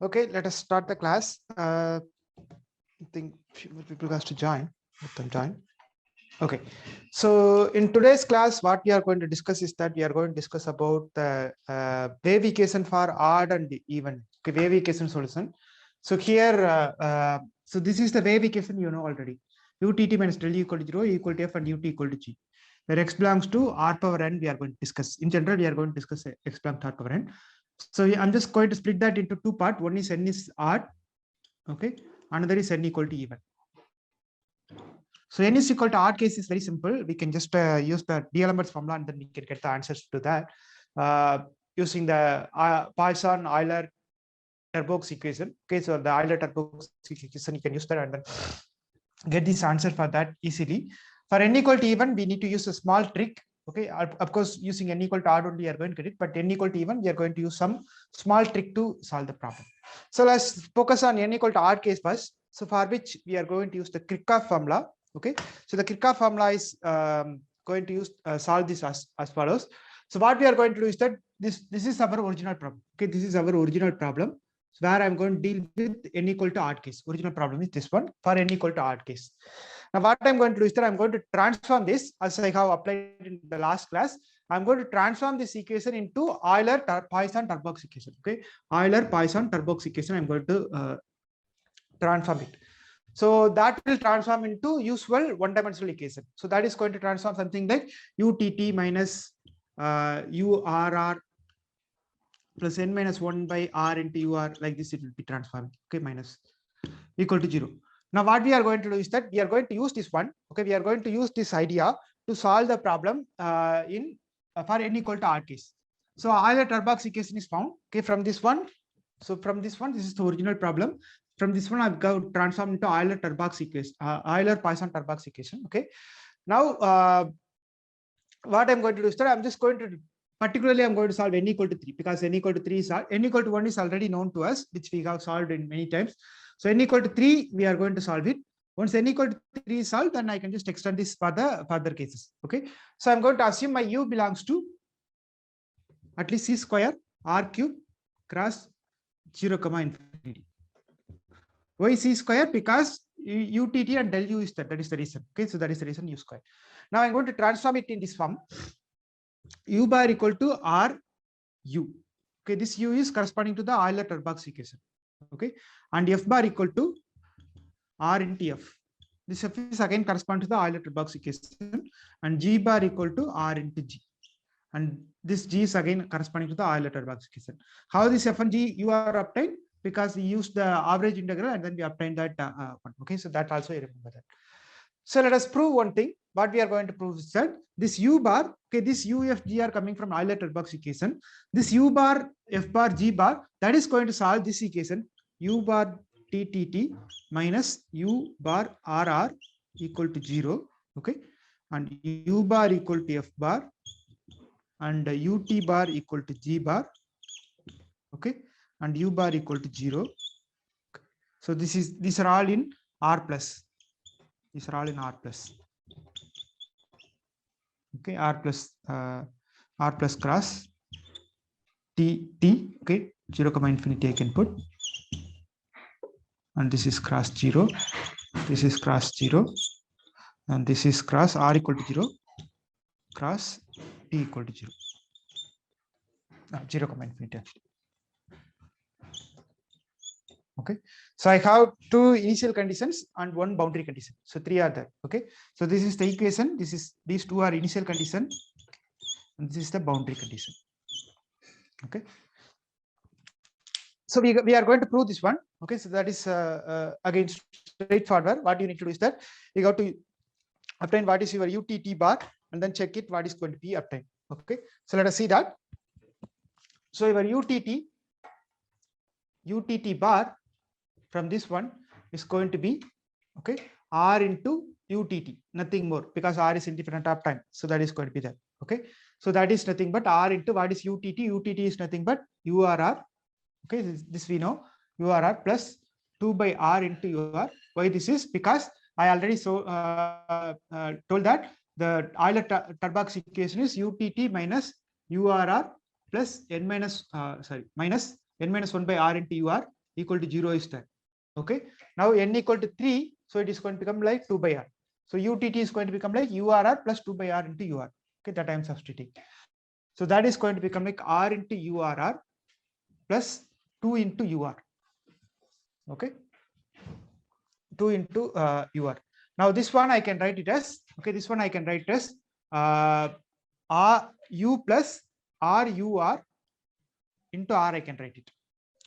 Okay, let us start the class. I think few more people has to join. Let them join. Okay, so in today's class, what we are going to discuss is that we are going to discuss about the wave equation for odd and even. Okay, wave equation solution. So here, so this is the wave equation you know already. UTT minus del equal to 0 equal to f and ut equal to g. Where x belongs to r power n, we are going to discuss. In general, we are going to discuss x belongs to r power n. So I'm just going to split that into two parts. One is n is odd, okay. Another is n equal to even. So n is equal to odd case is very simple. We can just use the D'Alembert's formula and then we can get the answers to that using the Poisson-Euler-Terbox equation. Okay, so the Euler-Terbox equation, you can use that and then get this answer for that easily. For n equal to even, we need to use a small trick. Okay, of course, using n equal to odd only, we are going to get it, but n equal to even, we are going to use some small trick to solve the problem. So let's focus on n equal to odd case first. So for which we are going to use the Kirchhoff formula. Okay, so the Kirchhoff formula is going to use solve this as follows. So what we are going to do is that this is our original problem. Okay, this is our original problem. So where I'm going to deal with n equal to odd case. Original problem is this one for n equal to odd case. Now what I'm going to do is that I'm going to transform this as I have applied in the last class. I'm going to transform this equation into Euler-Poisson-Terbox equation. Okay, Euler-Poisson-Terbox equation. I'm going to transform it. So that will transform into usual one-dimensional equation. So that is going to transform something like UTT minus URR plus n minus 1 by r into UR, like this it will be transformed. Okay, minus equal to 0. Now what we are going to do is that we are going to use this one. Okay, we are going to use this idea to solve the problem for n equal to odd case. So Euler-Terbox equation is found. Okay, from this one. So from this one, this is the original problem. From this one, I've got transformed into Euler-Terbox equation, Euler-Poisson-Terbox equation. Okay. Now, what I'm going to do is that I'm just going to particularly I'm going to solve n equal to 3 because n equal to 3 is n equal to 1 is already known to us, which we have solved in many times. So n equal to 3, we are going to solve it. Once n equal to 3 is solved, then I can just extend this for the further cases. Okay. So I'm going to assume my u belongs to at least c square r cube cross 0, infinity. Why c square? Because utt and del u is that is the reason. Okay, so that is the reason u square. Now I'm going to transform it in this form. U bar equal to r u. Okay, this u is corresponding to the Euler-Terbox equation. Okay, and f bar equal to r into f. This f is again correspond to the Euler-Terbox equation, and g bar equal to r into g. And this g is again corresponding to the Euler-Terbox equation. How this f and g u are obtained? Because we used the average integral and then we obtained that one. Okay, so that also you remember that. So let us prove one thing. What we are going to prove is that this u bar, okay, this u f g are coming from Euler-Terbox equation. This u bar f bar g bar, that is going to solve this equation u bar t t t minus u bar r r equal to 0. Okay, and u bar equal to f bar and ut bar equal to g bar. Okay, and u bar equal to 0. So these are all in r plus. These are all in r plus. Okay, r plus cross t. Okay, 0, infinity I can put, and this is cross 0. This is cross 0, and this is cross r equal to 0, cross t equal to 0. 0, infinity actually. Okay, so I have 2 initial conditions and 1 boundary condition. So 3 are there. Okay, so this is the equation. These 2 are initial condition, and this is the boundary condition. Okay, so we are going to prove this one. Okay, so that is again straightforward. What you need to do is that you got to obtain what is your UTT bar and then check it what is going to be obtained. Okay, so let us see that. So your UTT bar from this one is going to be, okay, r into UTT, nothing more, because r is independent of time. So that is going to be there. Okay, so that is nothing but r into what is UTT. UTT is nothing but URR. Okay, this we know, URR plus 2 by r into UR. Why this is? Because I already told that the Euler-Terbox equation is UTT minus URR plus n minus minus n minus 1 by r into UR equal to 0 is there. Okay, now n equal to 3, so it is going to become like 2 by r. So utt is going to become like urr plus 2 by r into ur. Okay, that I am substituting. So that is going to become like r into urr plus 2 into ur. Okay, 2 into ur. Now this one I can write it as, okay, this one I can write as r u plus r ur into r, I can write it.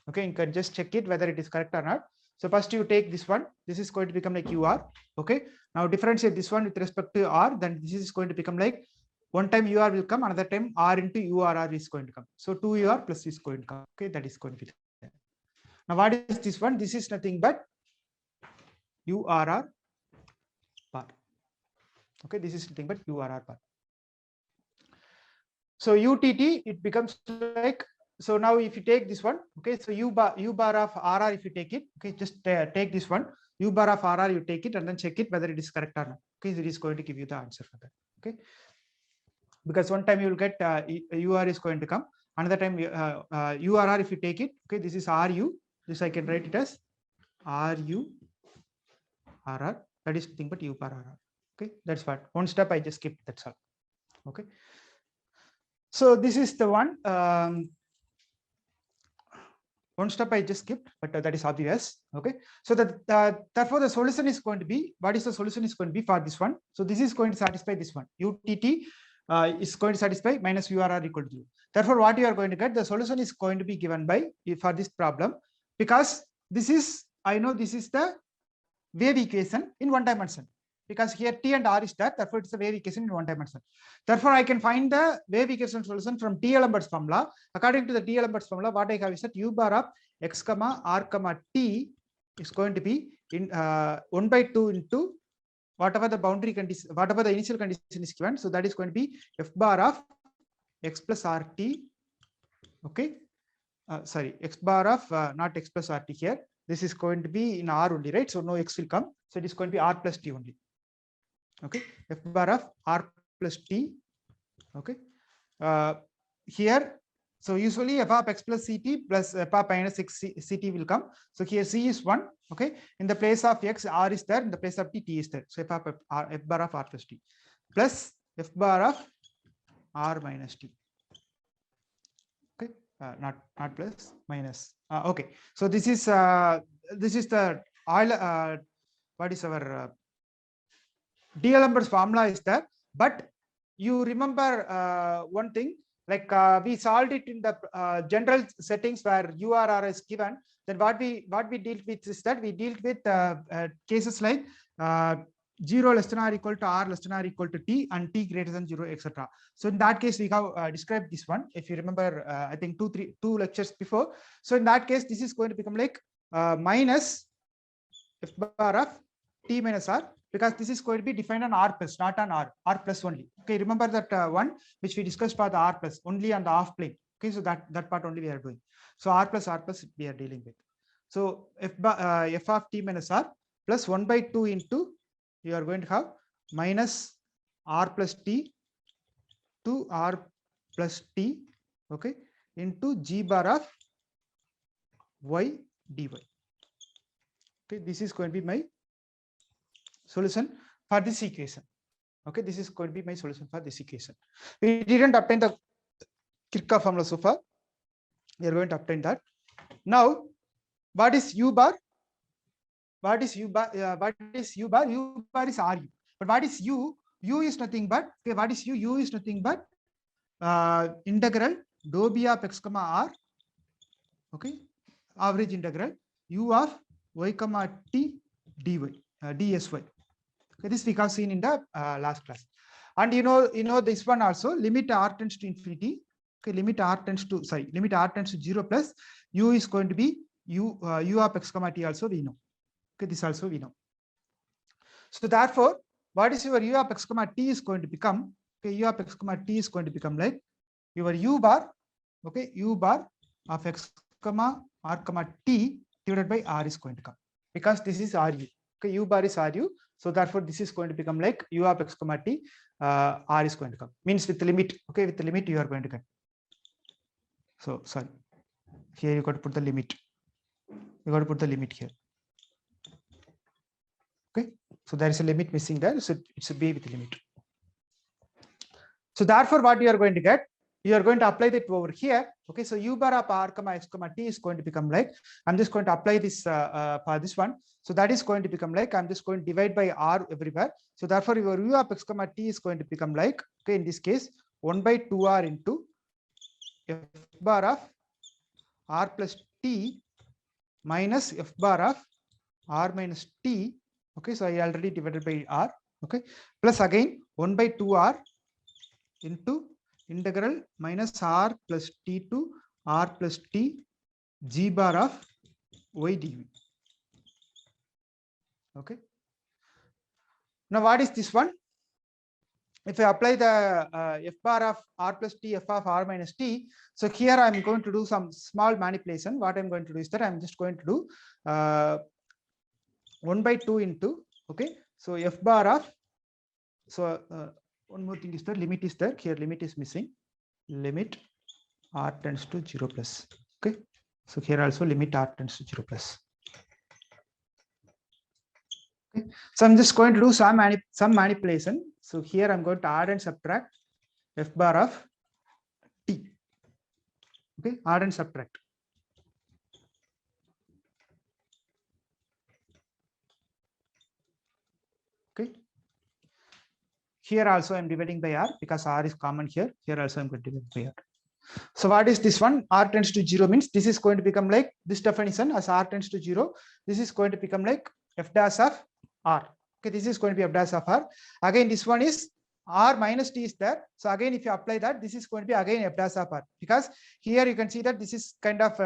Okay, you can just check it whether it is correct or not. So first you take this one, this is going to become like ur. Okay, now differentiate this one with respect to r, then this is going to become like one time ur will come, another time r into urr is going to come. So 2ur plus is going to come. Okay, that is going to be there. Now what is this one? This is nothing but urr bar. Okay, this is nothing but urr bar. So utt, it becomes like, so now if you take this one, okay, so u bar of rr, if you take it, okay, just take this one, u bar of rr, you take it and then check it whether it is correct or not. Okay, it is going to give you the answer for that. Okay, because one time you will get ur is going to come, another time urr, if you take it, okay, this is ru, this I can write it as ru rr, that is nothing but u bar rr. Okay, that's what one step I just skipped, that's all. Okay, so this is the one. One step I just skipped, but that is obvious. Okay, so that therefore the solution is going to be, what is the solution is going to be for this one? So this is going to satisfy this one. Utt is going to satisfy minus urr equal to 0. Therefore, what you are going to get, the solution is going to be given by for this problem, because this is, I know this is the wave equation in one dimension, because here t and r is there, therefore it's a wave equation in one dimension. Therefore, I can find the wave equation solution from D'Alembert's formula. According to the D'Alembert's formula, what I have is that u bar of x comma r comma t is going to be in 1 by 2 into whatever the boundary condition, whatever the initial condition is given. So that is going to be f bar of x plus rt. Okay, sorry, x bar of not x plus rt here. This is going to be in r only, right? So no x will come. So it is going to be r plus t only. Okay, f bar of r plus t. Okay, here, so usually f of x plus ct plus f of minus x ct will come. So here c is 1. Okay, in the place of x, r is there, in the place of t, t is there. So f bar of r plus t plus f bar of r minus t. Okay, not plus, minus. Okay, so this is the Euler, what is our D'Alembert's formula is there, but you remember one thing, like we solved it in the general settings where urr is given. Then what we dealt with is that we dealt with cases like 0 less than or equal to r less than or equal to t and t greater than 0, etc. So in that case, we have described this one. If you remember, I think two lectures before. So in that case, this is going to become like minus f bar of t minus r, because this is going to be defined on r plus, not on r plus only. Okay, remember that one which we discussed for the r plus, only on the half plane. Okay, so that part only we are doing. So r plus we are dealing with. So f of t minus r plus 1 by 2 into, you are going to have minus r plus t to r plus t, okay, into g bar of y dy. Okay, this is going to be my solution for this equation. Okay, this is going to be my solution for this equation. We didn't obtain the Kirchhoff formula so far. We are going to obtain that. Now, what is u bar? What is u bar? What is u bar? U bar is ru. But what is u? U is nothing but, okay, what is u? U is nothing but integral dou b of x comma r. Okay, average integral u of y comma t dy, dsy. Okay, this we have seen in the last class. And you know this one also, limit r tends to infinity. Okay, limit r tends to 0 plus u is going to be u of x comma t also we know. Okay, this also we know. So therefore, what is your u of x comma t is going to become? Okay, u of x comma t is going to become like your u bar. Okay, u bar of x comma r comma t divided by r is going to come, because this is ru. Okay, u bar is ru. So therefore, this is going to become like u of x comma t, r is going to come. Means with the limit. Okay, with the limit you are going to get. So sorry, here you got to put the limit. you got to put the limit here. Okay, so there is a limit missing there, so it should be with the limit. So therefore, what you are going to get, you are going to apply that over here. Okay, so u bar of r comma x comma t is going to become like, I'm just going to apply this for this one. So that is going to become like, I'm just going to divide by r everywhere. So therefore, your u of x comma t is going to become like, okay, in this case, 1 by 2r into f bar of r plus t minus f bar of r minus t. Okay, so I already divided by r. Okay, plus again 1 by 2r into integral minus r plus t to r plus t g bar of y dv. Okay. Now what is this one? If I apply the f bar of r plus t, f of r minus t, so here I'm going to do some small manipulation. What I'm going to do is that I'm just going to do 1 by 2 into, okay, so f bar of, so one more thing is the limit is there. Here limit is missing. Limit r tends to 0 plus. Okay. So here also limit r tends to 0 plus. Okay. So I'm just going to do some manipulation. So here I'm going to add and subtract f bar of t. Okay. Add and subtract. Okay. Here also I'm dividing by r because r is common here. Here also I'm going to divide by r. So what is this one? R tends to 0 means this is going to become like this definition as r tends to 0. This is going to become like f dash of r. Okay, this is going to be f dash of r. Again, this one is r minus t is there. So again, if you apply that, this is going to be again f dash of r, because here you can see that this is kind of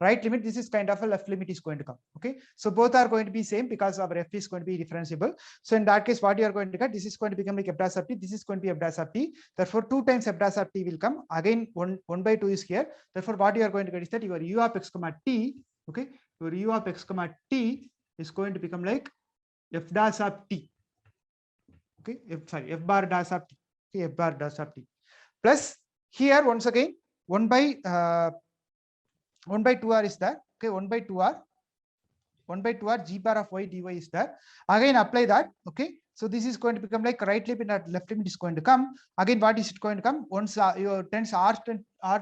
right limit, this is kind of a left limit is going to come. Okay, so both are going to be same because our f is going to be differentiable. So in that case, what you are going to get, this is going to become like f dash of t, this is going to be f dash of t. Therefore 2 times f dash of t will come. Again 1 by 2 is here. Therefore what you are going to get is that your u of x comma t, okay, your u of x comma t is going to become like f dash of t. Okay, f bar dash of t. Okay, f bar dash of t plus here once again 1 by 2r is there. Okay, 1 by 2r g bar of y dy is there. Again apply that. Okay, so this is going to become like right limit and left limit is going to come. Again, what is it going to come? Once your tends r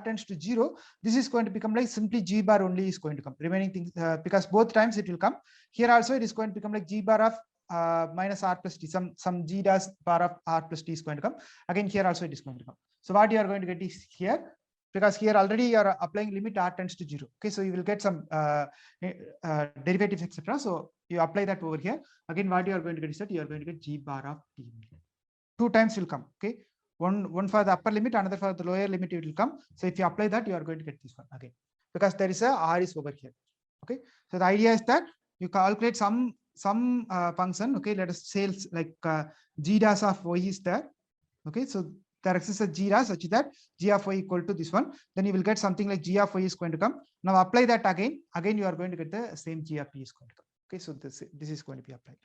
tends to 0, this is going to become like simply g bar only is going to come. Remaining things because both times it will come. Here also it is going to become like g bar of minus r plus t, some g dash bar of r plus t is going to come. Again here also it is going to come. So what you are going to get is here, because here already you are applying limit r tends to 0. Okay, so you will get some derivatives, etc. So you apply that over here. Again, what you are going to get is that you are going to get g bar of t. 2 times will come. Okay, one for the upper limit, another for the lower limit it will come. So if you apply that, you are going to get this one again, because there is a r is over here. Okay, so the idea is that you calculate some function. Okay, let us say like g dash of y is there. Okay, so there exists a g dash such that g of y equal to this one. Then you will get something like g of y is going to come. Now apply that again. Again, you are going to get the same g of t is going to come. Okay, so this is going to be applied.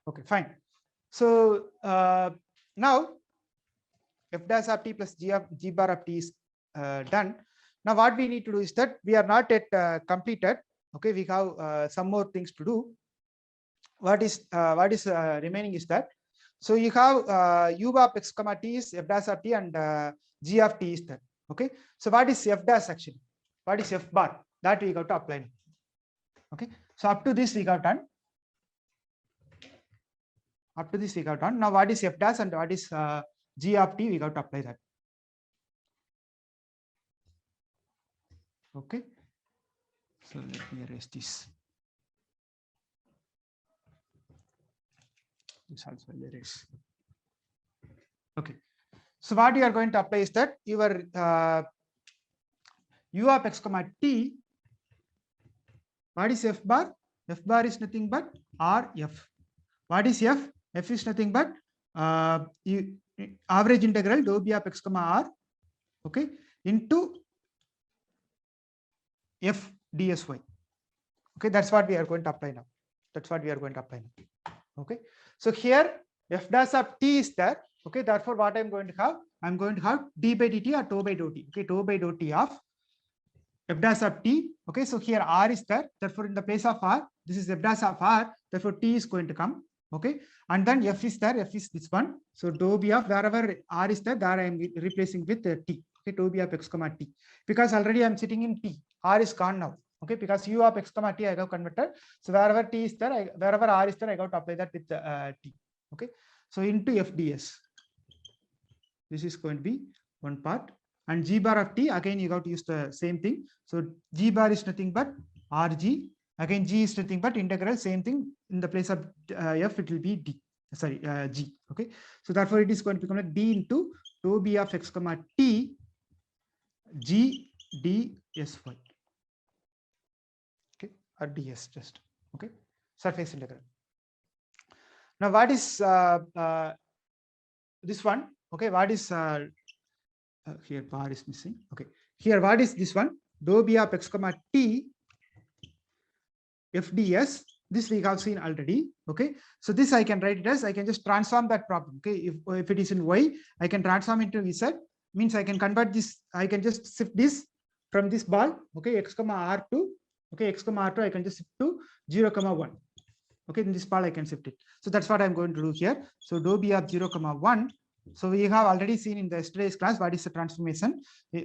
Okay, fine. So now f dash of t plus g bar of t is done. Now what we need to do is that we are not yet completed. Okay, we have some more things to do. What is remaining is that, so you have u of x comma t is f dash of t and g of t is there. Okay, so what is f dash actually? What is f bar? That we got to apply now. Okay, so up to this we got done. Up to this we got done. Now what is f dash and what is g of t? We got to apply that. Okay, so let me erase this. This also will erase. Okay, so what you are going to apply is that your u of x comma t. What is f bar? F bar is nothing but rf. What is f? F is nothing but average integral dou b of x comma r, okay, into f dsy. Okay, that's what we are going to apply now. That's what we are going to apply now. Okay, so here f dash of t is there. Okay, therefore what I'm going to have? I'm going to have d by dt or tau by dou t. Okay, tau by dou t of f dash of t. Okay, so here r is there, therefore in the place of r, this is f dash of r, therefore t is going to come. Okay, and then f is there, f is this one. So dou b of wherever r is there, there I am replacing with t. Okay, dou b of x comma t, because already I am sitting in t, r is gone now. Okay, because u of x comma t I have converted. So wherever t is there, wherever r is there, I got to apply that with t. Okay, so into f ds. This is going to be one part. And g bar of t, again you got to use the same thing. So g bar is nothing but rg. Again, g is nothing but integral, same thing. In the place of f, it will be d. Sorry, g. Okay. So therefore, it is going to become like d into dou b of x comma t g d s y. Okay, or ds just. Okay, surface integral. Now, what is this one? Okay, what is here bar is missing. Okay, here what is this one? Dou b of x comma t f ds. This we have seen already. Okay, so this I can write it as, I can just transform that problem. Okay, if it is in y, I can transform into z. Means I can convert this. I can just shift this from this ball. Okay, x comma r to, okay, x comma r2, I can just shift to 0 comma 1. Okay, in this ball I can shift it. So that's what I'm going to do here. So dou b of 0 comma 1. So we have already seen in the yesterday's class what is the transformation.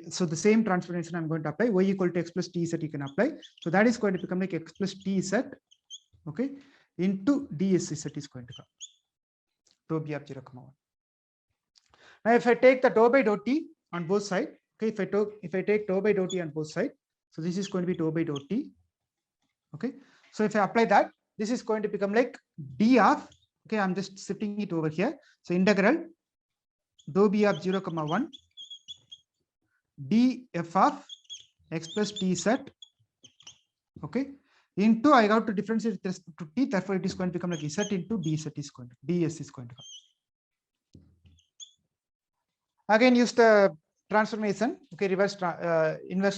So the same transformation I'm going to apply. Y equal to x plus t set you can apply. So that is going to become like x plus t set. Okay, into ds set is going to come. Dou b of 0 comma 1. Now if I take the dou by dou t on both sides. Okay, if I take dou by dou t on both sides. So this is going to be dou by dou t. Okay, so if I apply that, this is going to become like d of, okay, I'm just shifting it over here. So integral dou b of 0 comma 1 df of x plus t set. Okay, into I got to differentiate with respect to t, therefore it is going to become like z into d set is going to, ds is going to come. Again, use the transformation. Okay, inverse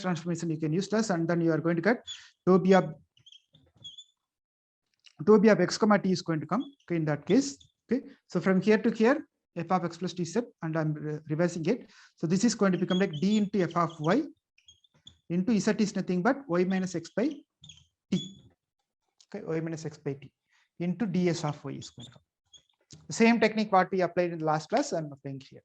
transformation you can use this, and then you are going to get dou b of x comma t is going to come. Okay, in that case. Okay, so from here to here, f of x plus t set, and I'm reversing it. So this is going to become like d into f of y into z is nothing but y minus x by t. Okay, y minus x by t into ds of y is going to come. The same technique what we applied in the last class, I'm applying here.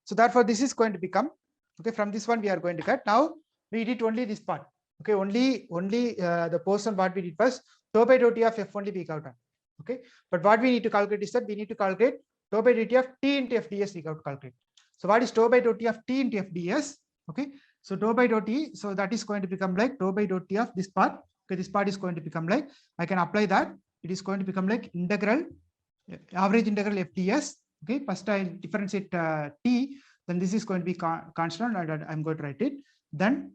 So therefore, this is going to become, okay, from this one we are going to cut. Now we did only this part. Okay, only the portion what we did was dou by dou t of f only we got done. Okay, but what we need to calculate is that we need to calculate dou by dt of t into f ds we got to calculate. So what is dou by dou t of t into f ds? Okay, so dou by dou t, so that is going to become like dou by dou t of this part. Okay, this part is going to become like, I can apply that. It is going to become like integral, average integral f ds. Okay, first I differentiate t, then this is going to be constant, and I'm going to write it. Then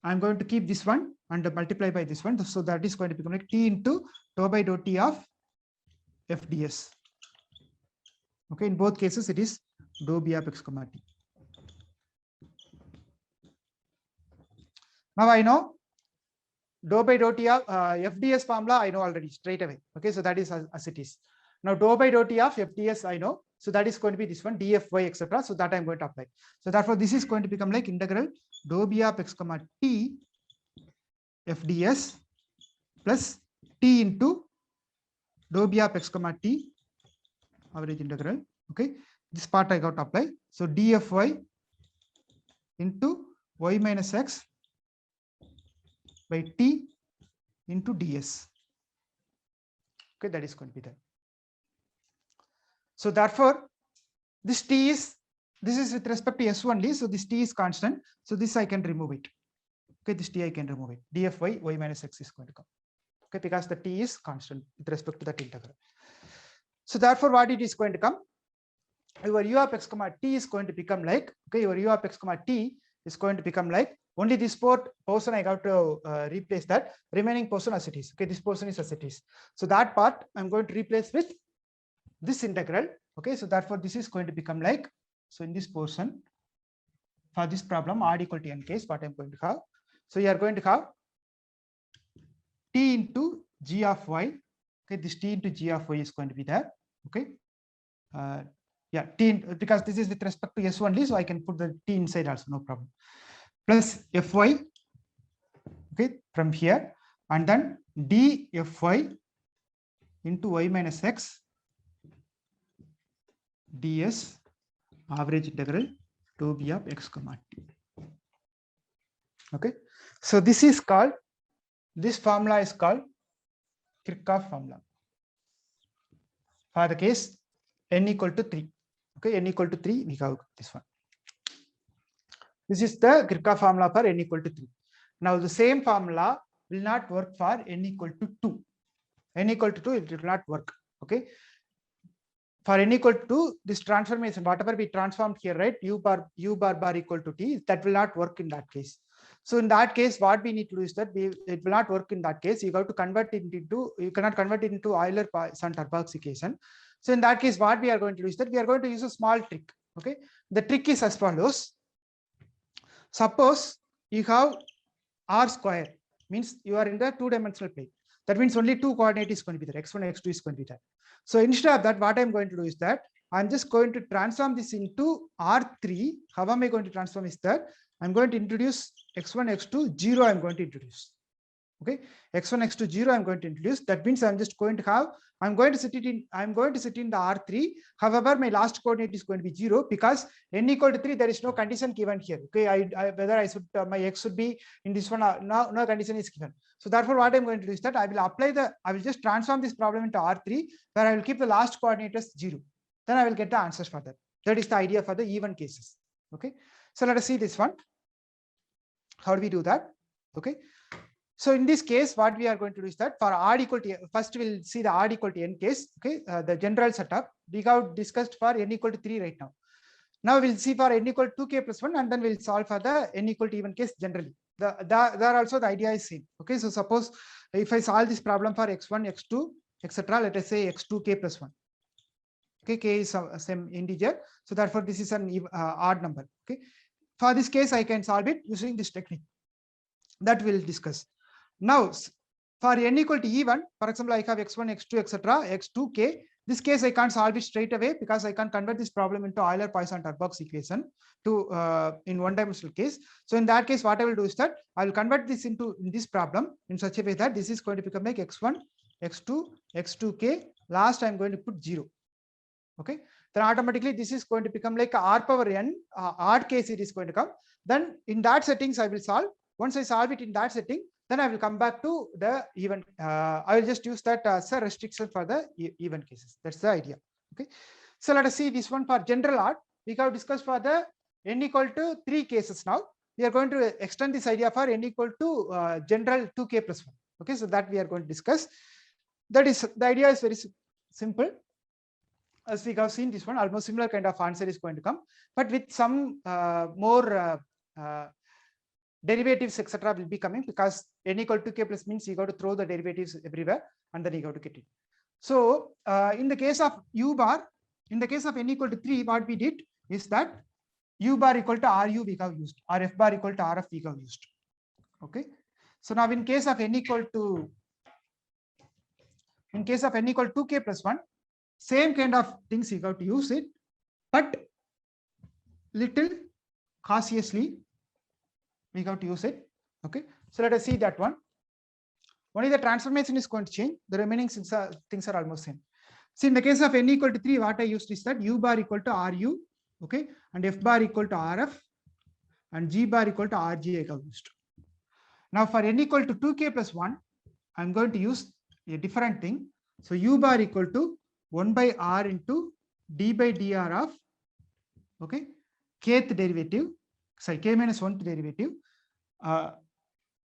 I'm going to keep this one and multiply by this one. So that is going to become like t into dou by dou t of f ds. Okay, in both cases it is dou b of x comma t. Now I know dou by dou t of f ds formula I know already straight away. Okay, so that is as it is. Now dou by dou t of f ds I know. So that is going to be this one, dfy, etc. So that I'm going to apply. So therefore, this is going to become like integral dou b of x comma t f ds plus t into dou b of x comma t average integral. Okay, this part I got to apply. So dfy into y minus x by t into ds. Okay, that is going to be there. So therefore, this t is, this is with respect to s only. So this t is constant. So this I can remove it. Okay, this t I can remove it. dfy y minus x is going to come. Okay, because the t is constant with respect to that integral. So therefore, what it is going to come? Your u of x comma t is going to become like, okay, your u of x comma t is going to become like, only this portion I got to replace that, remaining portion as it is. Okay, this portion is as it is. So that part I'm going to replace with this integral. Okay, so therefore this is going to become like, so in this portion for this problem r equal to n case, what I'm going to have, so you are going to have t into g of y. Okay, this t into g of y is going to be there. Okay, yeah, t, because this is with respect to s only, so I can put the t inside also, no problem. plus Fy, okay, from here, and then dFy into y minus x ds average integral 2b of x comma t. Okay, so this formula is called Kirchhoff formula for the case n equal to 3. Okay, n equal to 3, we have this one. This is the Kirchhoff formula for n equal to 3. Now the same formula will not work for n equal to 2. N equal to 2, it will not work. Okay, for n equal to 2, this transformation, whatever we transformed here, right, u bar equal to t, that will not work in that case. So in that case, what we need to do is that it will not work in that case. You have to convert it into, you cannot convert it into Euler-Poisson-Darboux equation. So in that case, what we are going to do is that we are going to use a small trick. Okay, the trick is as follows. Suppose you have r square, means you are in the two-dimensional plane. That means only two coordinate is going to be there, x1, x2 is going to be there. So instead of that, what I'm going to do is that I'm just going to transform this into R3. How am I going to transform is that I'm going to introduce x1, x2, 0 I'm going to introduce. Okay, x1, x2, 0 I'm going to introduce. That means I'm just going to have, I'm going to sit in the R3. However, my last coordinate is going to be 0 because n equal to 3, there is no condition given here. Okay, whether I should, my x should be in this one, no condition is given. So therefore, what I'm going to do is that I will just transform this problem into R3, where I will keep the last coordinate as 0. Then I will get the answers for that. That is the idea for the even cases. Okay, so let us see this one. How do we do that? Okay. So in this case, what we are going to do is that for r equal to, first we'll see the r equal to n case. Okay, the general setup we have discussed for n equal to 3 right now. Now we'll see for n equal to 2k plus 1, and then we'll solve for the n equal to even case generally. There also the idea is same. Okay, so suppose if I solve this problem for x1, x2, etc., let us say x2k plus 1. Okay, k is same integer, so therefore this is an odd number. Okay, for this case I can solve it using this technique that we'll discuss. Now, for n equal to even, for example, I have x1, x2, etc., x2k. This case I can't solve it straight away because I can't convert this problem into Euler-Poisson-Darboux equation to in one-dimensional case. So in that case, what I will do is that I will convert this into in this problem in such a way that this is going to become like x1, x2, x2k. Last I'm going to put 0. Okay, then automatically this is going to become like r power n, odd case it is going to come. Then in that settings I will solve. Once I solve it in that setting, then I will come back to the even. I will just use that as a restriction for the even cases. That's the idea. Okay, so let us see this one for general odd. We have discussed for the n equal to 3 cases. Now we are going to extend this idea for n equal to general 2k plus 1. Okay, so that we are going to discuss. That is, the idea is very simple. As we have seen this one, almost similar kind of answer is going to come, but with some more derivatives, etc., will be coming because n equal to k plus means you got to throw the derivatives everywhere and then you got to get it. So in the case of u bar, in the case of n equal to 3, what we did is that u bar equal to ru we have used, or f bar equal to rf we have used. Okay, so now in case of n equal to 2k plus 1, same kind of things you have to use it, but little cautiously we have to use it. Okay, so let us see that one. Only the transformation is going to change. The remaining things are almost same. See, in the case of n equal to 3, what I used is that u bar equal to ru, okay, and f bar equal to rf, and g bar equal to rg I have used. Now for n equal to 2k plus 1, I'm going to use a different thing. So u bar equal to 1 by r into d by dr of, okay, kth derivative, sorry, k minus 1 derivative, r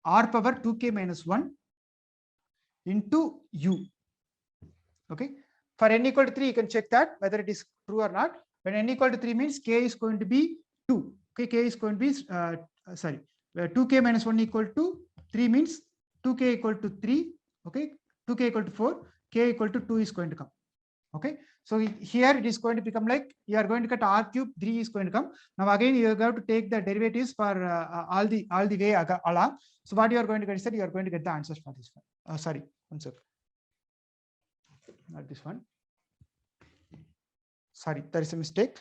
power 2k minus 1 into u. Okay, for n equal to 3, you can check that whether it is true or not. When n equal to 3 means k is going to be 2. Okay, k is going to be 2k minus 1 equal to 3 means 2k equal to 3. Okay, 2k equal to 4, k equal to 2 is going to come. Okay, so here it is going to become like you are going to get r cube, 3 is going to come. Now again you have to take the derivatives for all the way along. So what you are going to get is that you are going to get the answers for this one. Sorry, one second. Not this one. Sorry, there is a mistake.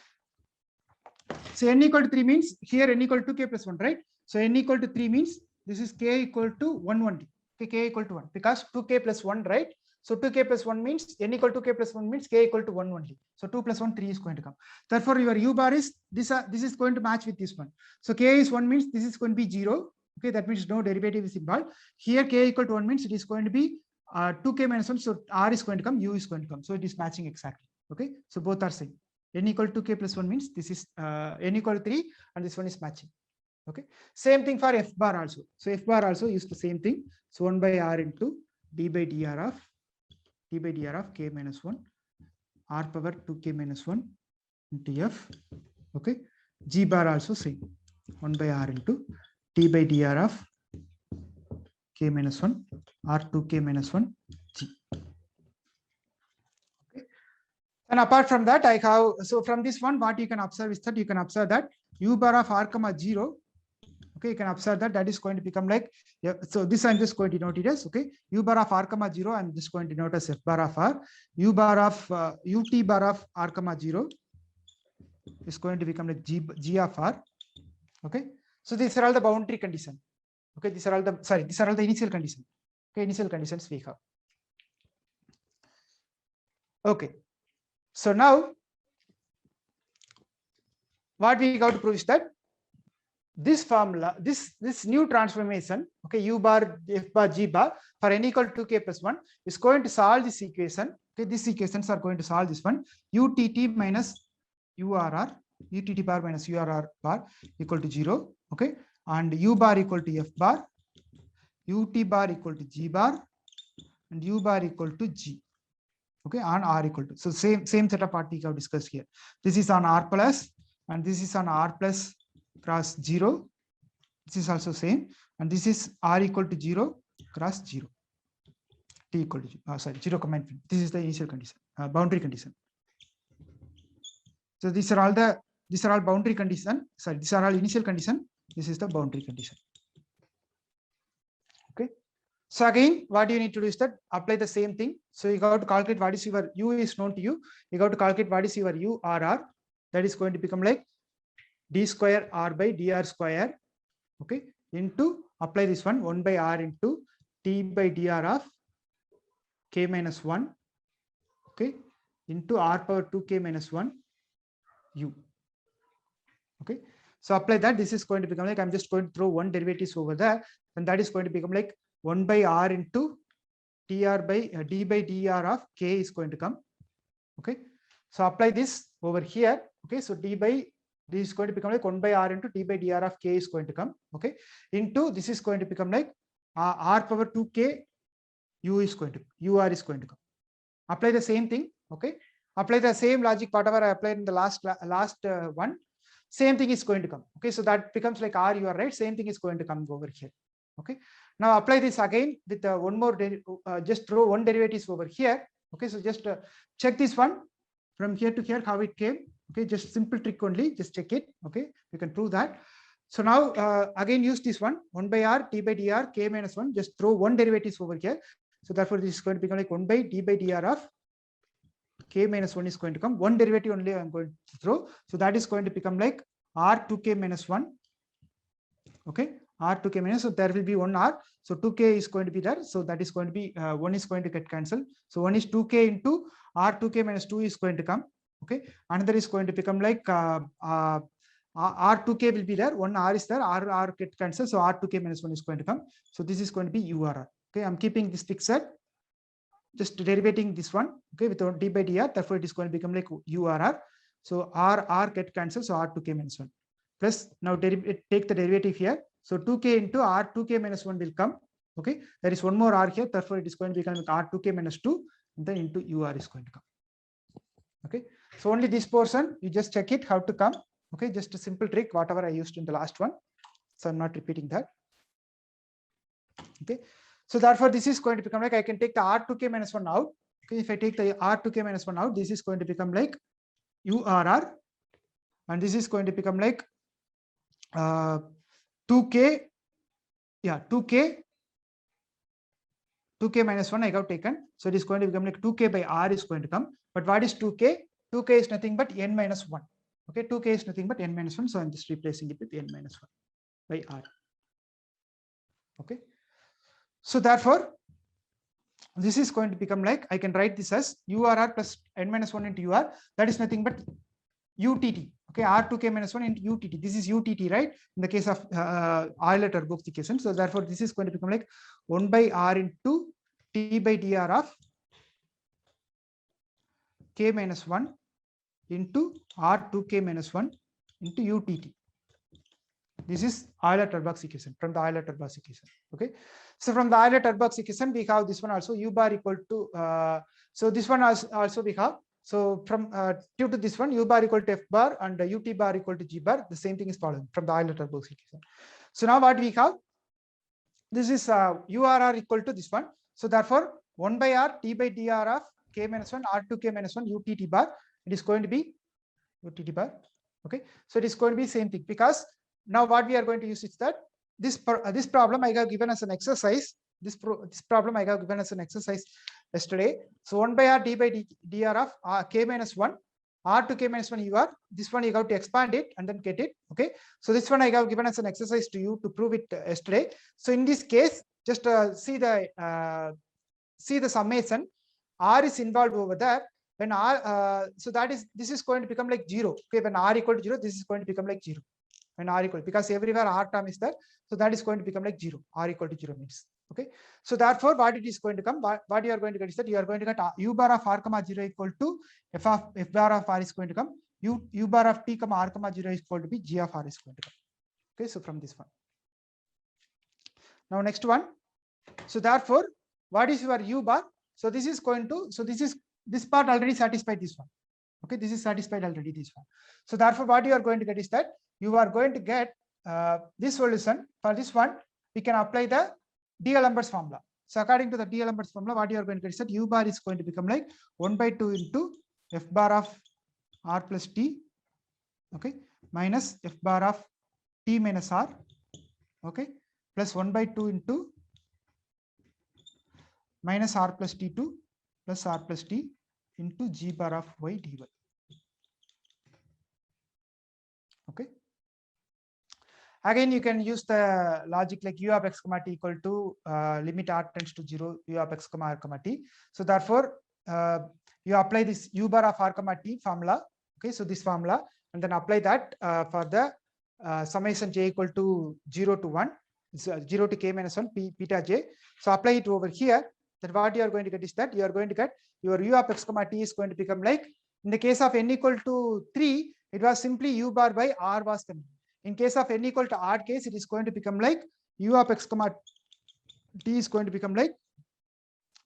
So n equal to 3 means here n equal to 2k plus 1, right? So n equal to 3 means this is k equal to 1 only. Okay, k equal to 1 because 2k plus 1, right? So 2k plus 1 means n equal to k plus 1 means k equal to 1 only. So 2 plus 1, 3 is going to come. Therefore, your u bar is this is going to match with this one. So k is 1 means this is going to be 0. Okay, that means no derivative is involved. Here k equal to 1 means it is going to be 2k minus 1. So r is going to come, u is going to come. So it is matching exactly. Okay, so both are same. N equal to k plus 1 means this is n equal to 3 and this one is matching. Okay, same thing for f bar also. So f bar also is the same thing. So 1 by r into d by dr of k minus 1 r power 2k minus 1 into f. Okay, g bar also same, 1 by r into d by dr of k minus 1 r 2k minus 1 g. Okay, and apart from that, I have, so from this one, what you can observe is that you can observe that u bar of r comma 0. Okay, you can observe that that is going to become like, yeah, so this I'm just going to note it as, okay, u bar of r comma 0, I'm just going to note as f bar of r, u bar of ut bar of r comma 0 is going to become like g of r. Okay, so these are all the boundary condition. Okay, these are all the, sorry, these are all the initial condition. Okay, initial conditions we have. Okay, so now what we got to prove is that this formula, this new transformation, okay, u bar, f bar, g bar for n equal to k plus 1 is going to solve this equation. Okay, these equations are going to solve this one, utt minus urr, utt bar minus urr bar equal to 0. Okay, and u bar equal to f bar, ut bar equal to g bar, and u bar equal to g. Okay, on r equal to, so same set of what we have discussed here. This is on r plus, and this is on r plus cross 0. This is also same, and this is r equal to 0 cross 0, t equal to 0 comma infinity. This is the initial condition, boundary condition. So these are all boundary condition. Sorry, these are all initial condition. This is the boundary condition. Okay, so again, what you need to do is that apply the same thing. So you got to calculate what is your u is known to you. You got to calculate what is your u r r. That is going to become like d square r by dr square. Okay, into apply this one, 1 by r into t by dr of k minus 1. Okay, into r power 2k minus 1 u. Okay, so apply that. This is going to become like, I'm just going to throw one derivatives over there, and that is going to become like 1 by r into tr by d by dr of k is going to come. Okay, so apply this over here. Okay, so this is going to become like 1 by r into d by dr of k is going to come. Okay, into this is going to become like r power 2k ur is going to come. Apply the same thing. Okay, apply the same logic whatever I applied in the last one. Same thing is going to come. Okay, so that becomes like r, you are right, same thing is going to come over here. Okay, now apply this again with one more just throw one derivatives over here. Okay, so just check this one from here to here how it came. Okay, just simple trick only, just check it. Okay, you can prove that. So now again use this one, 1 by r t by dr k minus 1, just throw one derivatives over here. So therefore this is going to become like 1 by d by dr of k minus 1 is going to come. One derivative only I'm going to throw. So that is going to become like r 2k minus 1. Okay, r 2k minus, so there will be one r. So 2k is going to be there. So that is going to be 1 is going to get cancelled. So 1 is 2k into r 2k minus 2 is going to come. Okay, another is going to become like r 2k will be there. One r is there. R get cancelled. So r 2k minus 1 is going to come. So this is going to be urr. Okay, I'm keeping this fixed. Just derivating this one, okay, with d by dr, therefore it is going to become like urr. So r get cancelled, so r 2k minus 1. Plus now take the derivative here. So 2k into r 2k minus 1 will come. Okay, there is one more r here, therefore it is going to become like r 2k minus 2, and then into ur is going to come. Okay, so only this portion you just check it how to come. Okay, just a simple trick whatever I used in the last one, so I'm not repeating that. Okay, so therefore this is going to become like, I can take the r 2k minus 1 out. Okay, if I take the r 2k minus 1 out, this is going to become like urr, and this is going to become like 2k, yeah, 2k minus 1 I have taken. So it is going to become like 2k by r is going to come. But what is 2k? 2k is nothing but n minus 1. Okay, 2k is nothing but n minus 1. So I'm just replacing it with n minus 1 by r. Okay. So therefore, this is going to become like, I can write this as URR plus n minus 1 into UR. That is nothing but UTT. Okay, R2K minus 1 into UTT. This is UTT, right? In the case of Euler-Turbo equation. So therefore, this is going to become like 1 by R into T by dr of K minus 1 into R2K minus 1 into UTT. This is Euler-Turbo equation from the Euler-Turbo equation. Okay, so from the Euler-Turbo equation, we have this one also U bar equal to. So this one also we have. So from due to this one, U bar equal to F bar and UT bar equal to G bar. The same thing is following from the Euler-Turbo equation. So now what we have? This is URR equal to this one. So therefore, 1 by R T by dr of K minus 1 R2K minus 1 UTT bar. It is going to be UTT bar. Okay, so it is going to be same thing, because now what we are going to use is that this problem I have given as an exercise. This problem I have given as an exercise yesterday. So 1 by R D by dr of K minus 1 R to K minus 1 UR. This one you have to expand it and then get it. Okay, so this one I have given as an exercise to you to prove it yesterday. So in this case, just see the summation. R is involved over there. When R, so that is, this is going to become like 0. Okay, when R equal to 0, this is going to become like 0. When R equal, because everywhere R term is there, so that is going to become like 0. R equal to 0 means. Okay, so therefore, what it is going to come, what you are going to get is that you are going to get U bar of R comma 0 equal to F bar of R is going to come. U bar of T comma R comma 0 is equal to be G of R is going to come. Okay, so from this one. Now next one. So therefore, what is your U bar? So this is going to, so this part already satisfied this one. Okay, this is satisfied already this one. So therefore, what you are going to get is that you are going to get this solution. For this one, we can apply the D'Alembert's formula. So according to the D'Alembert's formula, what you are going to get is that U bar is going to become like 1 by 2 into F bar of R plus T, okay, minus F bar of T minus R, okay, plus 1 by 2 into minus R plus T2 plus R plus T into G bar of Y dy. Okay. Again, you can use the logic like U of x comma t equal to limit R tends to 0 U of x comma R comma t. So therefore, you apply this U bar of R comma t formula. Okay, so this formula, and then apply that for the summation j equal to 0 to 1, 0 to k minus 1 beta j. So apply it over here. Then what you are going to get is that you are going to get your U of x comma t is going to become like, in the case of n equal to 3, it was simply U bar by R was coming. In case of n equal to odd case, it is going to become like U of x comma t is going to become like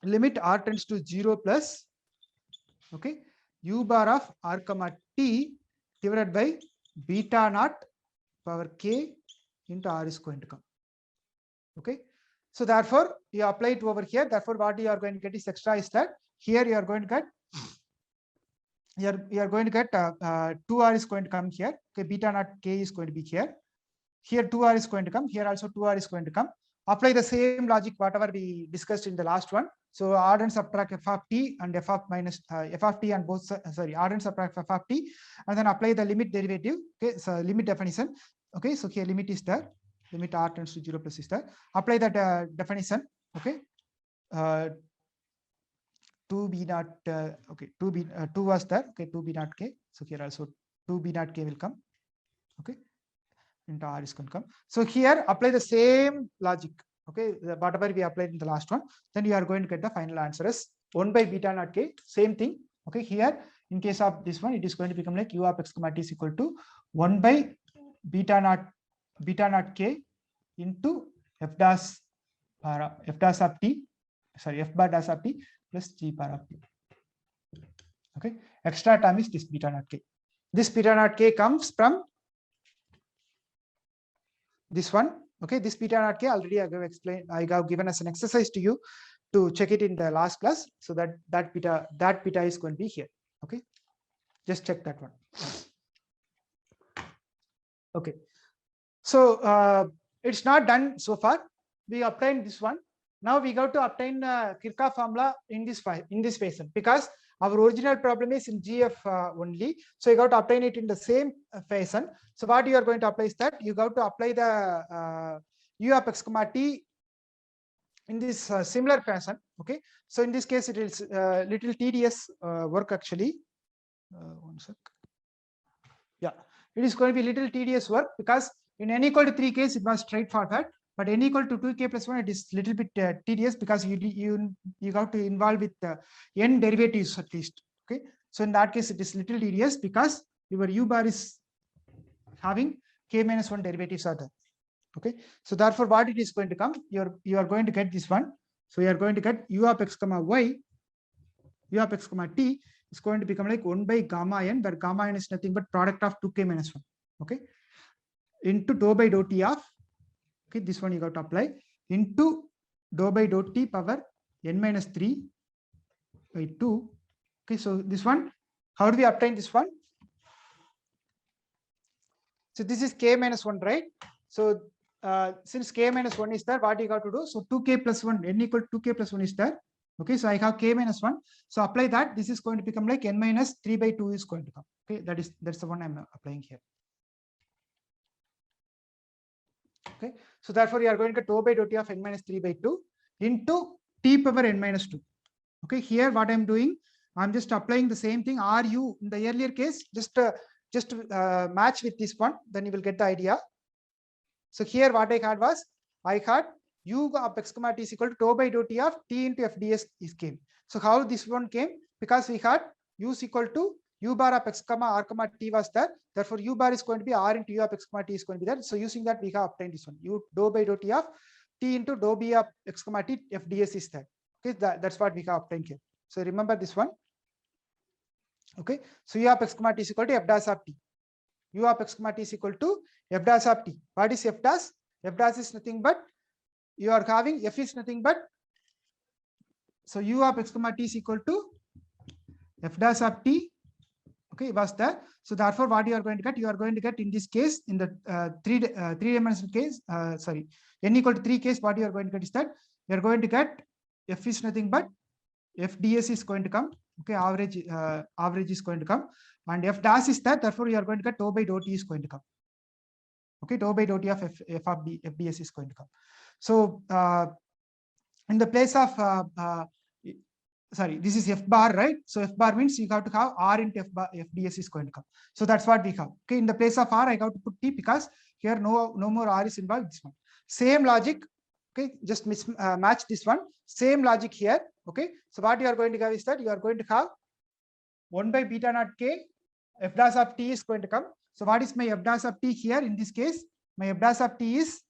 limit R tends to 0 plus, okay, U bar of R comma t divided by beta naught power k into R is going to come. Okay, so therefore you apply it over here. Therefore, what you are going to get is extra is that here you are going to get, you are going to get 2R is going to come here. Okay, beta naught k is going to be here. Here 2R is going to come. Here also 2R is going to come. Apply the same logic whatever we discussed in the last one. So add and subtract f of t and f of minus f of t and both, sorry, add and subtract f of t, and then apply the limit derivative. Okay, so limit definition. Okay, so here limit is there. Limit R tends to 0 plus is there. Apply that definition. Okay. 2b naught, okay, 2 was there. Okay, 2b naught k. So here also 2b naught k will come. Okay, into R is going to come. So here apply the same logic. Okay, whatever we applied in the last one, then you are going to get the final answer as 1 by beta naught k. Same thing. Okay, here in case of this one, it is going to become like U of x comma t is equal to 1 by beta naught k into f dash of t, sorry, f bar dash of t plus g bar of t. Okay, extra term is this beta naught k. This beta naught k comes from this one. Okay, this beta naught k already I have explained. I have given as an exercise to you to check it in the last class. So that beta is going to be here. Okay, just check that one. Okay, so it's not done so far. We obtained this one. Now we got to obtain Kirchhoff formula in this fashion, because our original problem is in GF only. So you got to obtain it in the same fashion. So what you are going to apply is that you got to apply the U of x comma t in this similar fashion. Okay, so in this case it is little tedious work actually. One sec. Yeah, it is going to be little tedious work because in n equal to 3 case it was straightforward, but n equal to 2k plus 1 it is little bit tedious because you have to involve with n derivatives at least. Okay, so in that case it is little tedious because your u bar is having k minus 1 derivatives are there. Okay, so therefore what it is going to come, you are going to get this one. So you are going to get u of x comma y, u of x comma t is going to become like 1 by gamma n, where gamma n is nothing but product of 2k minus 1. Okay, into dou by dou t of, okay, this one you got to apply, into dou by dou t power n minus 3 by 2. Okay, so this one, how do we obtain this one? So this is k minus 1, right? So since k minus 1 is there, what you got to do? So 2k plus 1, n equal to 2k plus 1 is there. Okay, so I have k minus 1. So apply that. This is going to become like n minus 3 by 2 is going to come. Okay, that's the one I'm applying here. Okay, so therefore you are going to get dou by dou t of n minus 3 by 2 into t power n minus 2. Okay, here what I'm doing, I'm just applying the same thing. Ru in the earlier case, just match with this one, then you will get the idea. So here what I had was, I had u of x comma t is equal to dou by dou t of t into fds is came. So how this one came? Because we had u is equal to u bar of x comma r comma t was there. Therefore u bar is going to be r into u of x comma t is going to be there. So using that we have obtained this one. U dou by dou t of t into dou b of x comma t fds is there. Okay, that's what we have obtained here. So remember this one. Okay, so u of x comma t is equal to f dash of t. U of x comma t is equal to f dash of t. What is f dash? F dash is nothing but, you are having f is nothing but, so u of x comma t is equal to f dash of t. Okay, was there. So therefore what you are going to get, you are going to get in this case, in the three-dimensional case, sorry, n equal to 3 case, what you are going to get is that you are going to get f is nothing but f ds is going to come. Okay, average is going to come, and f dash is that, therefore you are going to get dou by dou t is going to come. Okay, dou by dou t of f of fds is going to come. So in the place of sorry, this is f bar, right? So f bar means you have to have r into f bar, fds is going to come. So that's what we have. Okay, in the place of r I have to put t because here no more r is involved. This one same logic. Okay, just match this one, same logic here. Okay, so what you are going to have is that you are going to have 1 by beta naught k f dash of t is going to come. So what is my f dash of t here? In this case, my f dash of t is,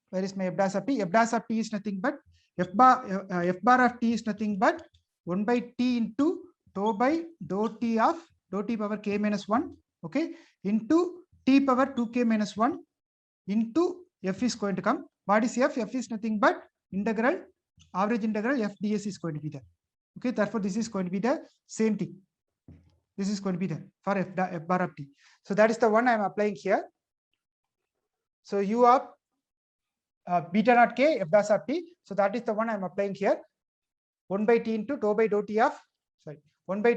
where is my f dash of t? F dash of t is nothing but f bar of t is nothing but 1 by t into dou by dou t of dou t power k minus 1. Okay, into t power 2k minus 1 into f is going to come. What is f? F is nothing but integral, average integral f ds is going to be there. Okay, therefore this is going to be the same thing. This is going to be there for f bar of t. So that is the one I am applying here. So u of beta naught k f dash of t. So that is the one I am applying here. 1 by t into dou by dou t of, sorry, 1 by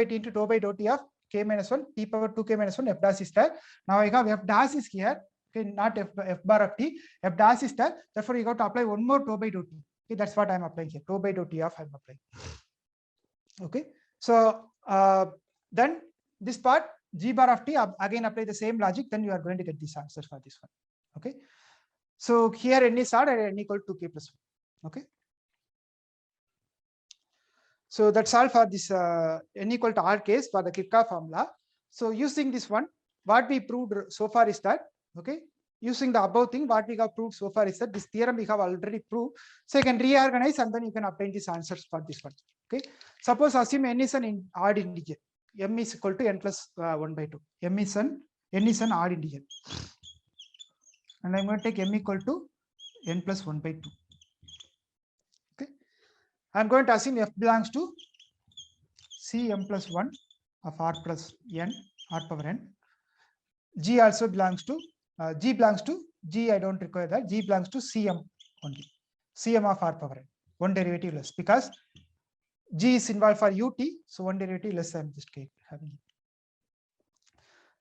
t into dou by dou t of k minus 1 t power 2k minus 1 f dash is there. Now I have f dash is here. Okay, not f bar of t. F dash is there. Therefore you got to apply one more dou by dou t. Okay, that's what I am applying here. Dou by dou t of I am applying. Okay, so then this part g bar of t, again apply the same logic, then you are going to get this answer for this one. Okay, so here n is odd and n equal to k plus 1. Okay, so that's all for this n equal to r case for the Kirchhoff formula. So using this one, what we proved so far is that, okay, using the above thing, what we have proved so far is that this theorem we have already proved. So you can reorganize and then you can obtain these answers for this one. Okay, suppose assume n is an odd integer, m is equal to n plus 1 by 2. n is an odd integer, and I'm going to take m equal to n plus 1 by 2. Okay, I'm going to assume f belongs to c m plus 1 of r plus n, r power n. G also belongs to G belongs to G. I don't require that. G belongs to Cm only. Cm of r power n. One derivative less because G is involved for ut. So one derivative less. I'm just having it.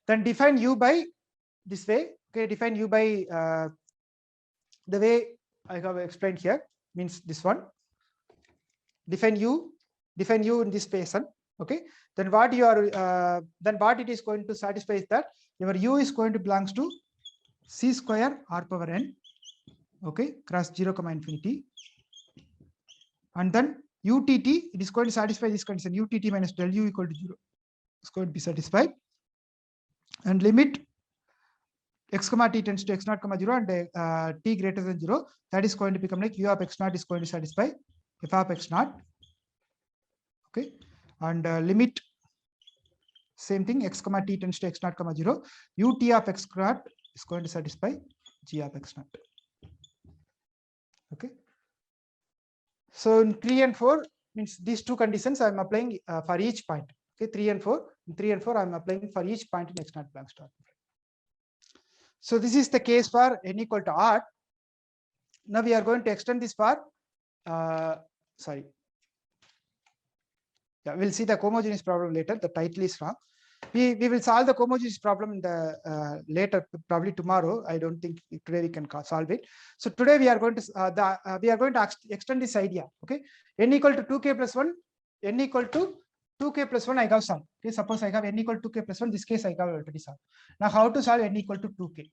Then define u by this way. Okay, define u by the way I have explained here means this one. Define u in this space. Okay. Then what you are then what it is going to satisfy is that your u is going to belongs to c square r power n. Okay, cross 0 comma infinity, and then utt it is going to satisfy this condition. Utt minus del u equal to 0 is going to be satisfied, and limit x comma t tends to x naught comma 0 and t greater than 0, that is going to become like u of x naught is going to satisfy f of x naught. Okay, and limit same thing, x comma t tends to x naught comma 0, ut of x naught is going to satisfy g of x naught. Okay, so in 3 and 4 means these two conditions I am applying for each point. Okay, 3 and 4 I am applying for each point in x naught belongs to R. So this is the case for n equal to R. Now we are going to extend this for sorry. Yeah, we'll see the cohomogeneous problem later. The title is wrong. We will solve the cohomogeneous problem in the later, probably tomorrow. I don't think today we can solve it. So today we are going to extend this idea. Okay, n equal to 2k plus 1, n equal to 2k plus 1 I have solved. Okay, suppose I have n equal to 2k plus 1. This case I have already solved. Now how to solve n equal to 2k?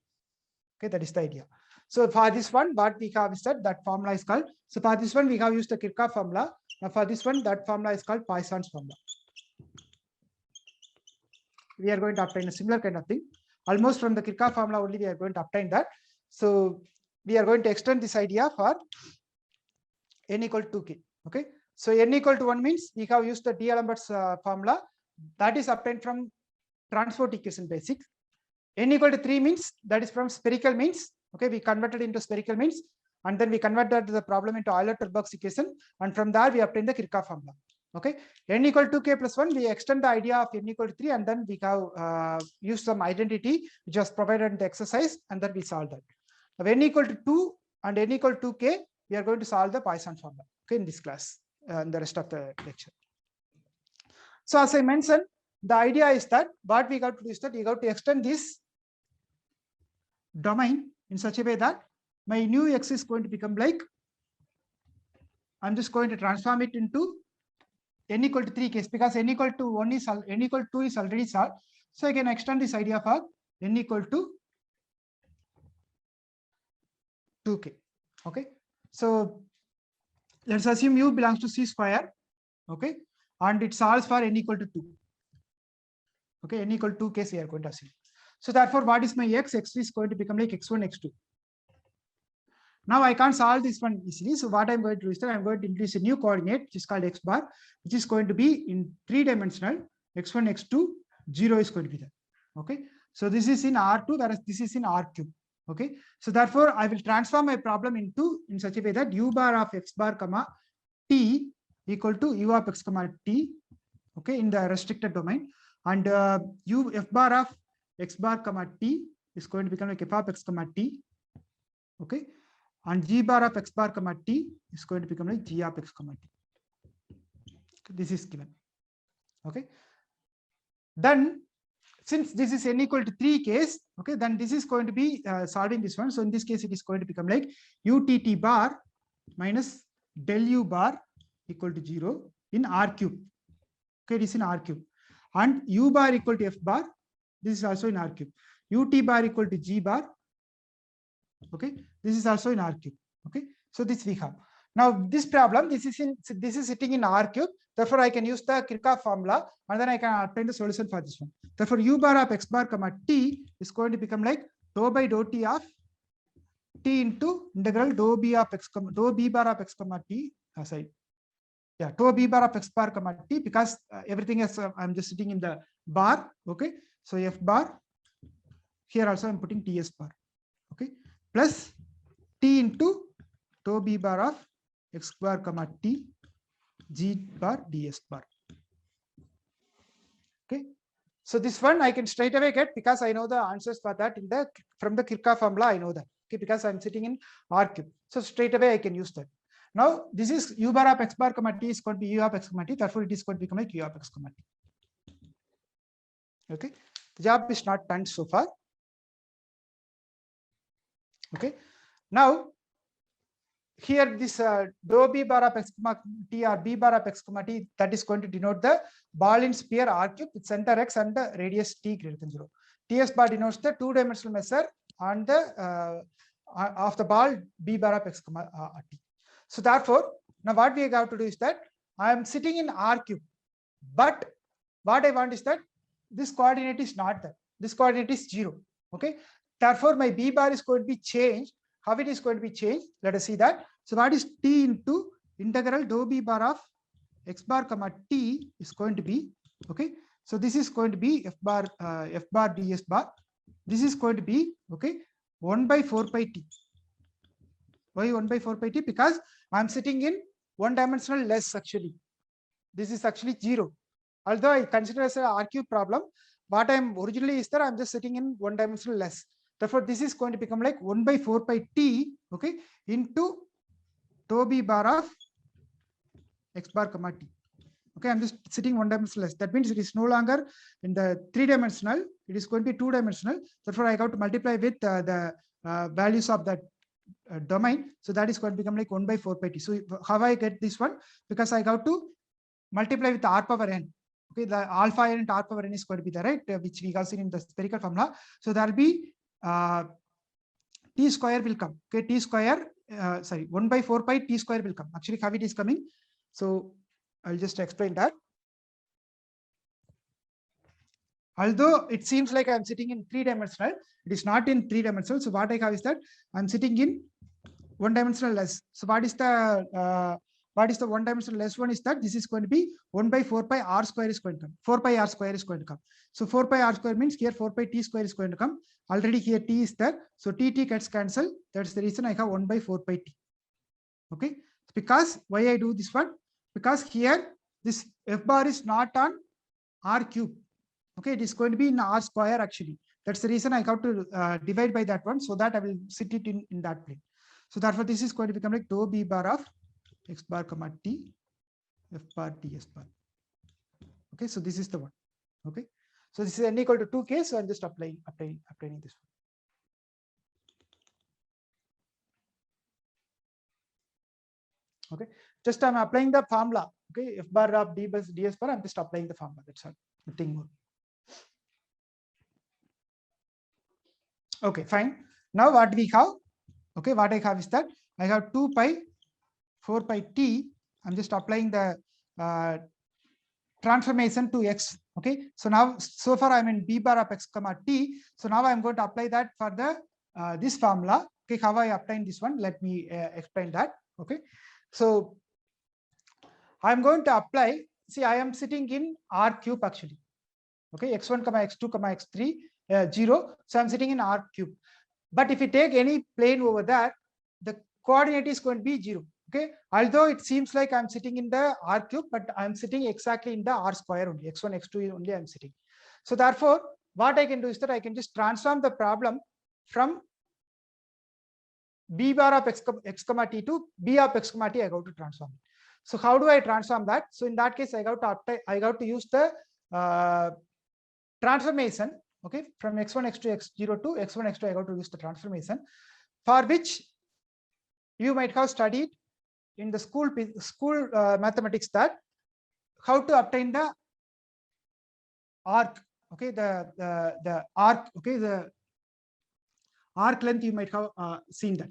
Okay, that is the idea. So for this one, what we have is that formula is called. So for this one, we have used the Kirchhoff formula. Now for this one, that formula is called Poisson's formula. We are going to obtain a similar kind of thing. Almost from the Kirchhoff formula only we are going to obtain that. So we are going to extend this idea for n equal to 2k. Okay. So n equal to 1 means we have used the D'Alembert's formula that is obtained from transport equation basics. N equal to 3 means that is from spherical means. Okay, we converted into spherical means, and then we converted the problem into Euler-Terburg's equation, and from there we obtain the Kirchhoff formula. Okay, n equal to k plus 1, we extend the idea of n equal to 3, and then we have used some identity which was provided in the exercise, and then we solve that. Now n equal to 2 and n equal to k, we are going to solve the Poisson formula. Okay, in this class and the rest of the lecture. So as I mentioned, the idea is that what we got to do is that we got to extend this domain in such a way that my new x is going to become like, I'm just going to transform it into n equal to 3 case, because n equal to 1 is n equal to 2 is already solved. So I can extend this idea for n equal to 2k. Okay, so let's assume u belongs to c square. Okay, and it solves for n equal to 2. Okay, n equal to 2 case we are going to assume. So therefore, what is my x? X is going to become like x1, x2. Now I can't solve this one easily. So what I'm going to do is that I'm going to introduce a new coordinate, which is called x bar, which is going to be in 3-dimensional. X1, x2, 0 is going to be there. Okay. So this is in R2, whereas this is in R3. Okay. So therefore, I will transform my problem into in such a way that u bar of x bar comma t equal to u of x comma t. Okay, in the restricted domain, and u f bar of x bar comma t is going to become like f of x comma t. Okay, and g bar of x bar comma t is going to become like g of x comma t. Okay, this is given. Okay, then since this is n equal to 3 case, okay, then this is going to be solving this one. So in this case, it is going to become like utt bar minus del u bar equal to 0 in R cube. Okay, it is in R cube, and u bar equal to f bar. This is also in R cube. Ut bar equal to g bar. Okay, this is also in R cube. Okay, so this we have. Now this problem, this is sitting in R cube. Therefore, I can use the Kirchhoff formula, and then I can obtain the solution for this one. Therefore, u bar of x bar comma t is going to become like dou by dou t of t into integral dou b of x comma dou b bar of x comma t. Sorry, yeah, dou b bar of x bar comma t, because everything is I'm just sitting in the bar. Okay, so f bar here also I'm putting ts bar. Okay, plus t into dou b bar of x bar comma t g bar ds bar. Okay, so this one I can straight away get, because I know the answers for that from the Kirchhoff formula. I know that. Okay, because I'm sitting in R cube, so straight away I can use that. Now this is u bar of x bar comma t is going to be u of x comma t. Therefore, it is going to become like u of x comma t. Okay, the job is not done so far. Okay, now here this dou b bar of x comma t or b bar of x comma t, that is going to denote the ball in sphere r cube with center x and the radius t greater than 0. Ts bar denotes the two-dimensional measure on the of the ball b bar of x comma t. So therefore, now what we have to do is that I am sitting in r cube, but what I want is that this coordinate is not there. This coordinate is 0. Okay. Therefore, my b bar is going to be changed. How it is going to be changed? Let us see that. So what is t into integral dou b bar of x bar comma t is going to be, okay. So this is going to be f bar ds bar. This is going to be, okay, 1 by 4 pi t. Why 1 by 4 pi t? Because I am sitting in one dimensional less actually. This is actually 0. Although I consider as an R cube problem, what I am originally is that I am just sitting in one dimensional less. Therefore, this is going to become like 1 by 4 pi t, okay, into dou b bar of x bar comma t. Okay, I'm just sitting one dimensional less. That means it is no longer in the 3-dimensional. It is going to be 2-dimensional. Therefore, I got to multiply with the values of that domain. So that is going to become like 1 by 4 pi t. So how I get this one? Because I got to multiply with r power n. Okay, the alpha n and r power n is going to be there, right? Which we have seen in the spherical formula. So there will be t square will come. Okay, t square, 1 by 4 pi t square will come. Actually, how it is coming? So I'll just explain that. Although it seems like I'm sitting in 3-dimensional, it is not in 3-dimensional. So what I have is that I'm sitting in 1-dimensional less. So what is the 1-dimensional less one is that this is going to be 1 by 4 pi r square is going to come. 4 pi r square is going to come. So 4 pi r square means here 4 pi t square is going to come. Already here t is there. So t gets cancelled. That's the reason I have 1 by 4 pi t. Okay. Because why I do this one? Because here this f bar is not on r cube. Okay, it is going to be in r square actually. That's the reason I have to divide by that one so that I will sit it in that plane. So therefore, this is going to become like dou b bar of x bar comma t f bar ds bar. Okay, so this is the one. Okay, so this is n equal to 2 case. So I'm just applying this one. Okay, just I'm applying the formula. Okay, f bar of d by ds bar. I'm just applying the formula. That's all. Nothing more. Okay, fine. Now what we have? Okay, what I have is that I have 2 pi 4 pi t. I'm just applying the transformation to x. Okay, so now so far I'm in b bar of x comma t. So now I'm going to apply that for the this formula. Okay, how I obtain this one? Let me explain that. Okay, so I'm going to apply. See, I am sitting in r cube actually. Okay, x1 comma x2 comma x3 0. So I'm sitting in r cube. But if you take any plane over there, the coordinate is going to be 0. Okay, although it seems like I'm sitting in the r cube, but I'm sitting exactly in the r square only. X1, x2 only I'm sitting. So therefore, what I can do is that I can just transform the problem from b bar of x comma t to b of x comma t. I got to transform it. So how do I transform that? So in that case, I got to use the transformation. Okay, from x1, x2, x0 to x1, x2, I got to use the transformation, for which you might have studied in the school mathematics that how to obtain the arc. Okay, the arc. Okay, the arc length you might have seen that.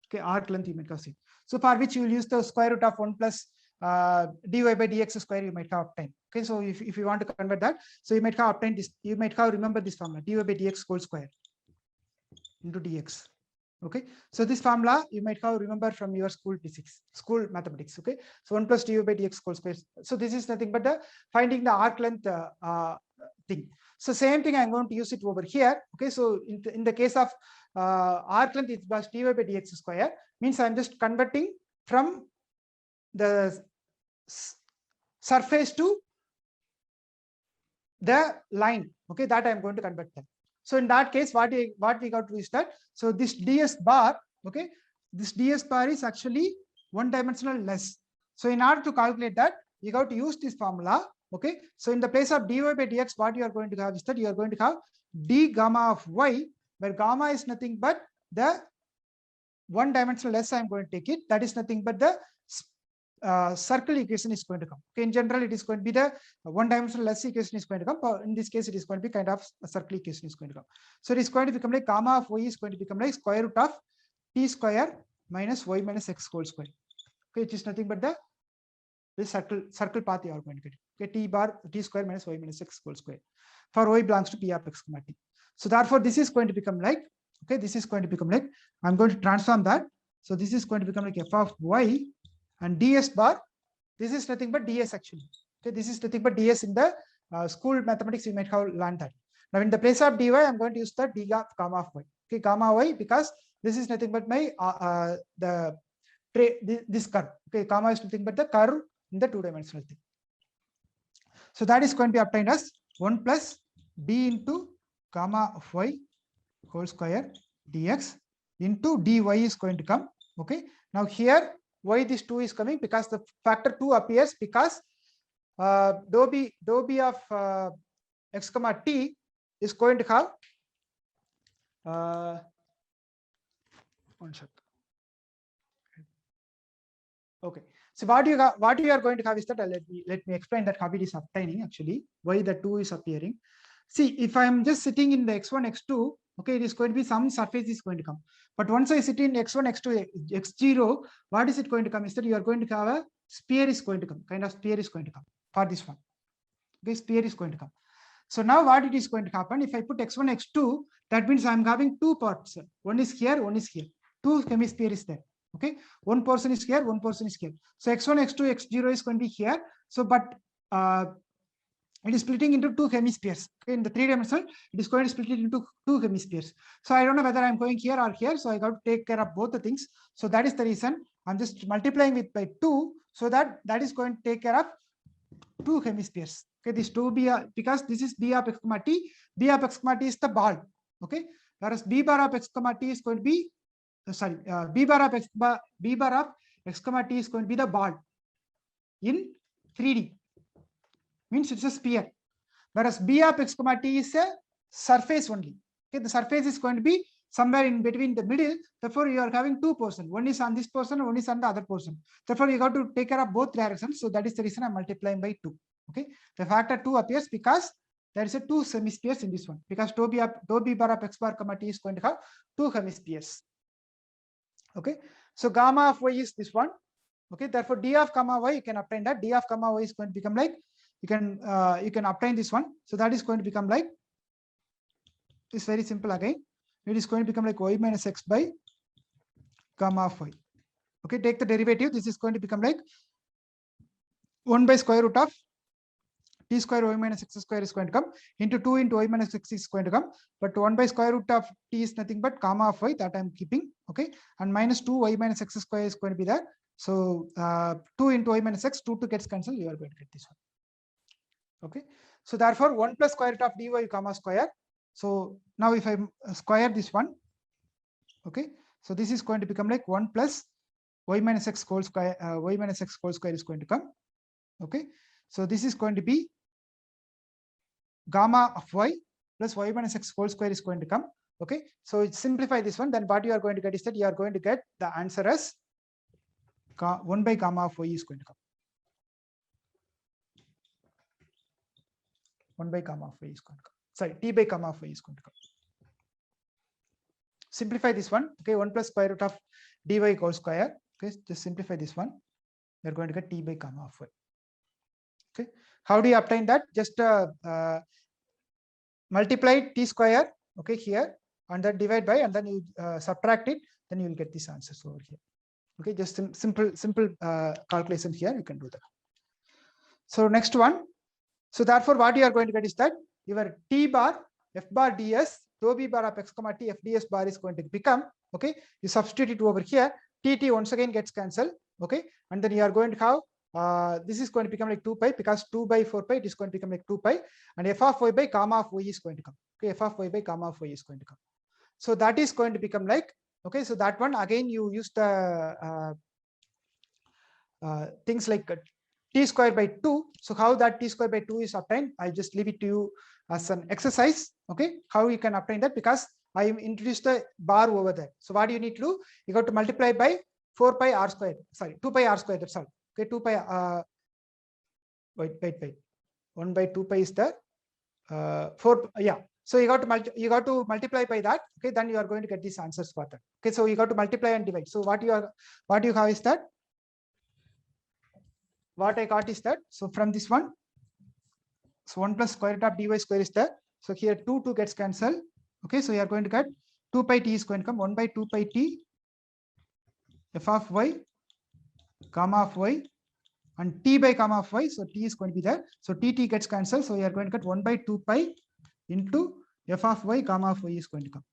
Okay, arc length you might have seen. So for which you will use the square root of 1 plus dy by dx square you might have obtained. Okay, so if you want to convert that, so you might have obtained this, you might have remembered this formula, dy by dx whole square into dx. Okay, so this formula you might have remembered from your school physics, school mathematics. Okay, so 1 plus dy by dx whole square. So this is nothing but the finding the arc length thing. So same thing I'm going to use it over here. Okay, so in the case of arc length, it was dy by dx square, means I'm just converting from the surface to the line. Okay, that I'm going to convert them. So in that case, what we got to do is that, so this ds bar, okay, this ds bar is actually one-dimensional less. So in order to calculate that, you got to use this formula. Okay, so in the place of dy by dx, what you are going to have is that you are going to have d gamma of y, where gamma is nothing but the one dimensional less I'm going to take it, that is nothing but the circle equation is going to come. Okay, in general, it is going to be the one dimensional less equation is going to come. In this case, it is going to be kind of a circle equation is going to come. So it is going to become like gamma of y is going to become like square root of t square minus y minus x whole square. Okay, which is nothing but the this circle path you are going to get. Okay, t bar t square minus y minus x whole square for y belongs to p of x comma t. So therefore, this is going to become like, okay, this is going to become like, I'm going to transform that. So this is going to become like f of y and ds bar. This is nothing but ds actually. Okay, this is nothing but ds in the school mathematics. You might have learned that. Now in the place of dy, I'm going to use the d of gamma of y. Okay, gamma y, because this is nothing but my this curve. Okay, gamma is nothing but the curve in the two-dimensional thing. So that is going to be obtained as 1 plus d into gamma of y whole square dx into dy is going to come. Okay, now here why this 2 is coming, because the factor 2 appears because dou b of x comma t is going to have one second. Okay, so what you are going to have is that let me explain that how it is obtaining actually, why the 2 is appearing. See, if I am just sitting in the x1 x2, okay, it is going to be some surface is going to come. But once I sit in x1 x2 x0, what is it going to come is that you are going to have a sphere is going to come, kind of sphere is going to come for this one. Okay, sphere is going to come. So now what it is going to happen, if I put x1 x2, that means I am having two parts. One is here, one is here. Two hemisphere is there. Okay, one portion is here, one portion is here. So x1 x2 x0 is going to be here. So but it is splitting into two hemispheres. Okay, in the 3-dimensional, it is going to split it into two hemispheres. So I don't know whether I'm going here or here. So I got to take care of both the things. So that is the reason I'm just multiplying with by 2, so that is going to take care of two hemispheres. Okay, this 2b, because this is b of x comma t. B of x comma t is the ball. Okay, whereas b bar of x comma t is going to be b bar of x comma t is going to be the ball in 3D. Means it's a sphere, whereas b of x comma t is a surface only. Okay, the surface is going to be somewhere in between the middle. Therefore, you are having two portions. One is on this portion, one is on the other portion. Therefore, you got to take care of both directions. So that is the reason I'm multiplying by 2. Okay, the factor 2 appears because there is a two hemispheres in this one. Because dou b bar of x bar comma t is going to have two hemispheres. Okay, so gamma of y is this one. Okay, therefore d of gamma y, you can obtain that. D of gamma y is going to become like, you can obtain this one. So that is going to become like, it's very simple again. It is going to become like y minus x by gamma of y. Okay, take the derivative. This is going to become like 1 by square root of t square y minus x square is going to come into 2 into y minus x is going to come. But 1 by square root of t is nothing but gamma of y, that I'm keeping. Okay, and minus 2 y minus x square is going to be there. So 2 into y minus x, 2 gets cancelled. You are going to get this one. Okay, so therefore 1 plus square root of dy gamma square. So now if I square this one, okay, so this is going to become like 1 plus y minus x whole square. Y minus x whole square is going to come. Okay, so this is going to be gamma of y plus y minus x whole square is going to come. Okay, so simplify this one, then what you are going to get is that you are going to get the answer as 1 by gamma of y is going to come. 1 by gamma of y is going to come. Sorry, t by gamma of y is going to come. Simplify this one. Okay, 1 plus square root of dy whole square. Okay, just simplify this one. You're going to get t by gamma of y. Okay, how do you obtain that? Just multiply t square. Okay, here, and then divide by, and then you subtract it. Then you will get these answers over here. Okay, just simple calculation here. You can do that. So next one. So therefore, what you are going to get is that your t bar f bar ds dou b bar of x comma t f ds bar is going to become, okay, you substitute it over here, tt once again gets cancelled. Okay, and then you are going to have this is going to become like 2 pi, because 2 by 4 pi, it is going to become like 2 pi, and f of y by gamma of y is going to come. Okay, f of y by gamma of y is going to come. So that is going to become like, okay, so that one again you use the things like t square by 2. So how that t square by 2 is obtained, I just leave it to you as an exercise. Okay, how you can obtain that, because I introduced the bar over there. So what do you need to do? You got to multiply by 4 pi r square. Sorry, 2 pi r square. That's all. Okay, 2 pi. Wait. 1 by 2 pi is the 4. Yeah. So you got to multiply by that. Okay, then you are going to get these answers for that. Okay, so you got to multiply and divide. So what you have is that. What I got is that. So from this one, so 1 plus square root of dy square is there. So here 2 gets cancelled. Okay, so you are going to get 2 pi t is going to come 1 by 2 pi t f of y gamma of y and t by gamma of y. So t is going to be there. So t gets cancelled. So you are going to get 1 by 2 pi into f of y gamma of y is going to come.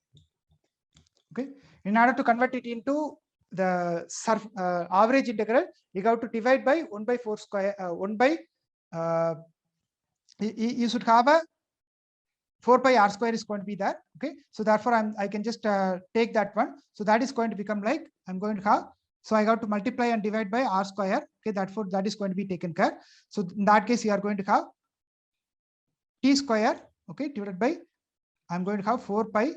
Okay, in order to convert it into the average integral, you have to divide by 1 by 4 square. You should have a 4 pi r square is going to be there. Okay, so therefore I can just take that one. So that is going to become like I'm going to have. So I got to multiply and divide by r square. Okay, therefore that is going to be taken care. So in that case, you are going to have t square. Okay, divided by I'm going to have 4 pi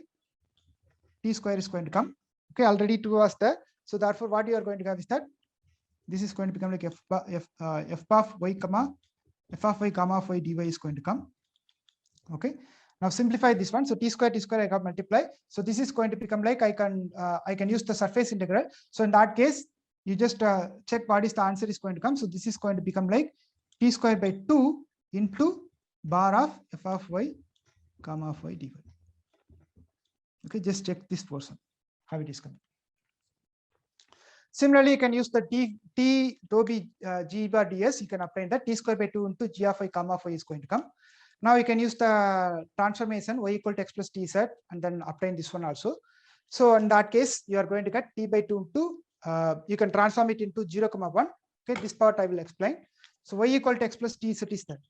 t square is going to come. Okay, already 2 was there. So therefore, what you are going to have is that this is going to become like f of y comma f of y gamma of y dy is going to come. Okay. Now simplify this one. So t square I got multiply. So this is going to become like I can use the surface integral. So in that case, you just check what is the answer is going to come. So this is going to become like t square by 2 into bar of f of y gamma of y dy. Okay, just check this portion how it is coming. Similarly, you can use the t dou b g bar ds. You can obtain that t square by 2 into g of y gamma of y is going to come. Now you can use the transformation y equal to x plus t z and then obtain this one also. So in that case, you are going to get t by 2 into, you can transform it into 0, 1. Okay, this part I will explain. So y equal to x plus t z is that.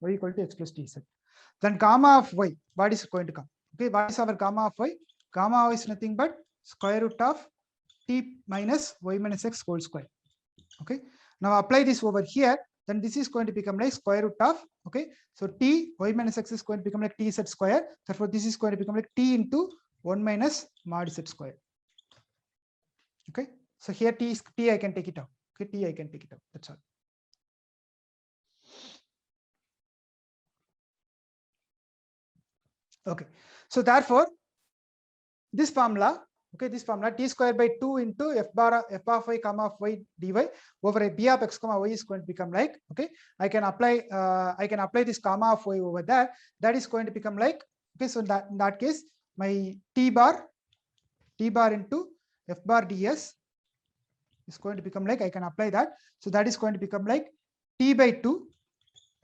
Y equal to x plus t z. Then gamma of y, what is going to come? Okay, what is our gamma of y? Gamma of y is nothing but square root of t minus y minus x whole square. Okay, now apply this over here. Then this is going to become like square root of, okay, so t y minus x is going to become like t z square. Therefore, this is going to become like t into 1 minus mod z square. Okay, so here t I can take it out. Okay, t I can take it out. That's all. Okay, so therefore, this formula. Okay, this formula t square by 2 into f of y comma of y dy over a b of x comma y is going to become like, okay, I can apply this comma of y over there. That is going to become like, okay, so in that case, my t bar into f bar ds is going to become like, I can apply that. So that is going to become like t by 2,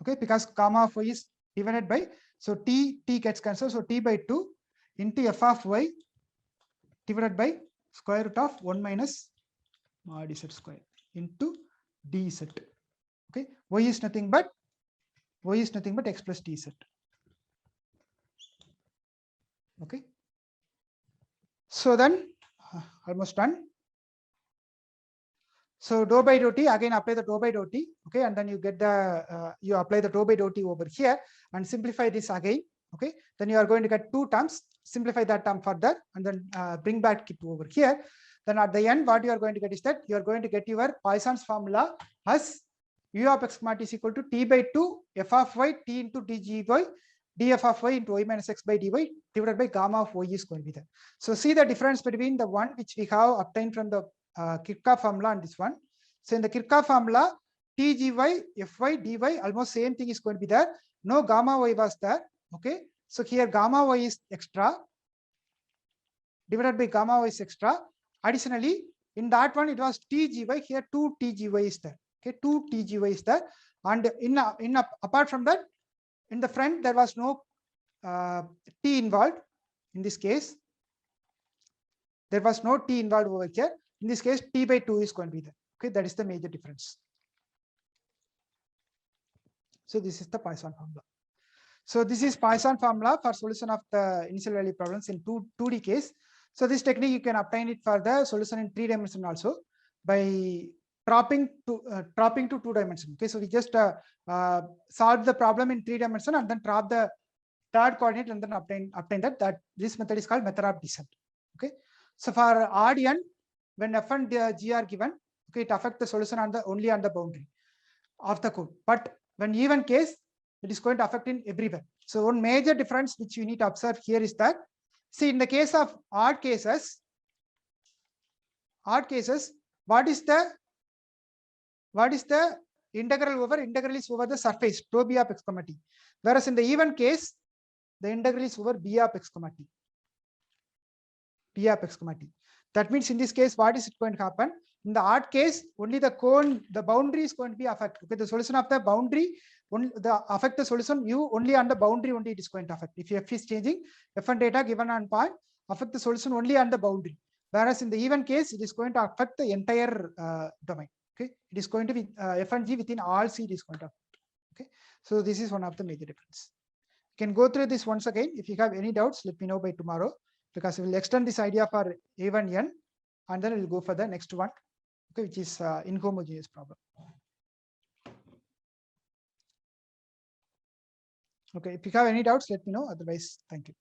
okay, because comma of y is divided by, so t gets cancelled. So t by 2 into f of y divided by square root of 1 minus mod z square into dz. Okay, y is nothing but x plus dz. Okay, so then almost done. So dou by dou t, again apply the dou by dou t. Okay, and then you get the you apply the dou by dou t over here and simplify this again. Okay, then you are going to get 2 terms. Simplify that term further and then bring back it over here. Then at the end, what you are going to get is that you are going to get your Poisson's formula as u of x naught is equal to t by 2 f of y t into dg by df of y into y minus x by dy divided by gamma of y is going to be there. So see the difference between the one which we have obtained from the Kirchhoff formula and this one. So in the Kirchhoff formula, tgy fy dy almost same thing is going to be there. No gamma y was there. Okay, so here gamma y is extra divided by gamma y is extra. Additionally, in that one it was tgy, here 2 tgy is there. Okay, 2 tgy is there, and apart from that, in the front there was no t involved. In this case, there was no t involved over here. In this case, t by 2 is going to be there. Okay, that is the major difference. So this is the Poisson formula. So this is Poisson formula for solution of the initial value problems in 2D case. So this technique you can obtain it for the solution in 3 dimension also by dropping to 2 dimension. Okay, so we just solve the problem in 3 dimension and then drop the third coordinate and then obtain that this method is called method of descent. Okay, so for odd n, when f and g are given, okay, it affects the solution only on the boundary of the code. But when even case, it is going to affect in everywhere. So one major difference which you need to observe here is that, see, in the case of odd cases, what is the integral is over the surface, tau b of x comma t. Whereas in the even case, the integral is over b of x comma t. P of x comma t. That means in this case, what is it going to happen? In the odd case, only the boundary is going to be affected. Okay, the solution of the boundary, affect the solution u only on the boundary only it is going to affect. If f is changing, f and data given on point affect the solution only on the boundary. Whereas in the even case, it is going to affect the entire domain. Okay, it is going to be f and g within all C it is going to affect. Okay, so this is one of the major difference. You can go through this once again. If you have any doubts, let me know by tomorrow, because we will extend this idea for A1N and then we'll go for the next one, okay, which is inhomogeneous problem. Okay, if you have any doubts, let me know. Otherwise, thank you.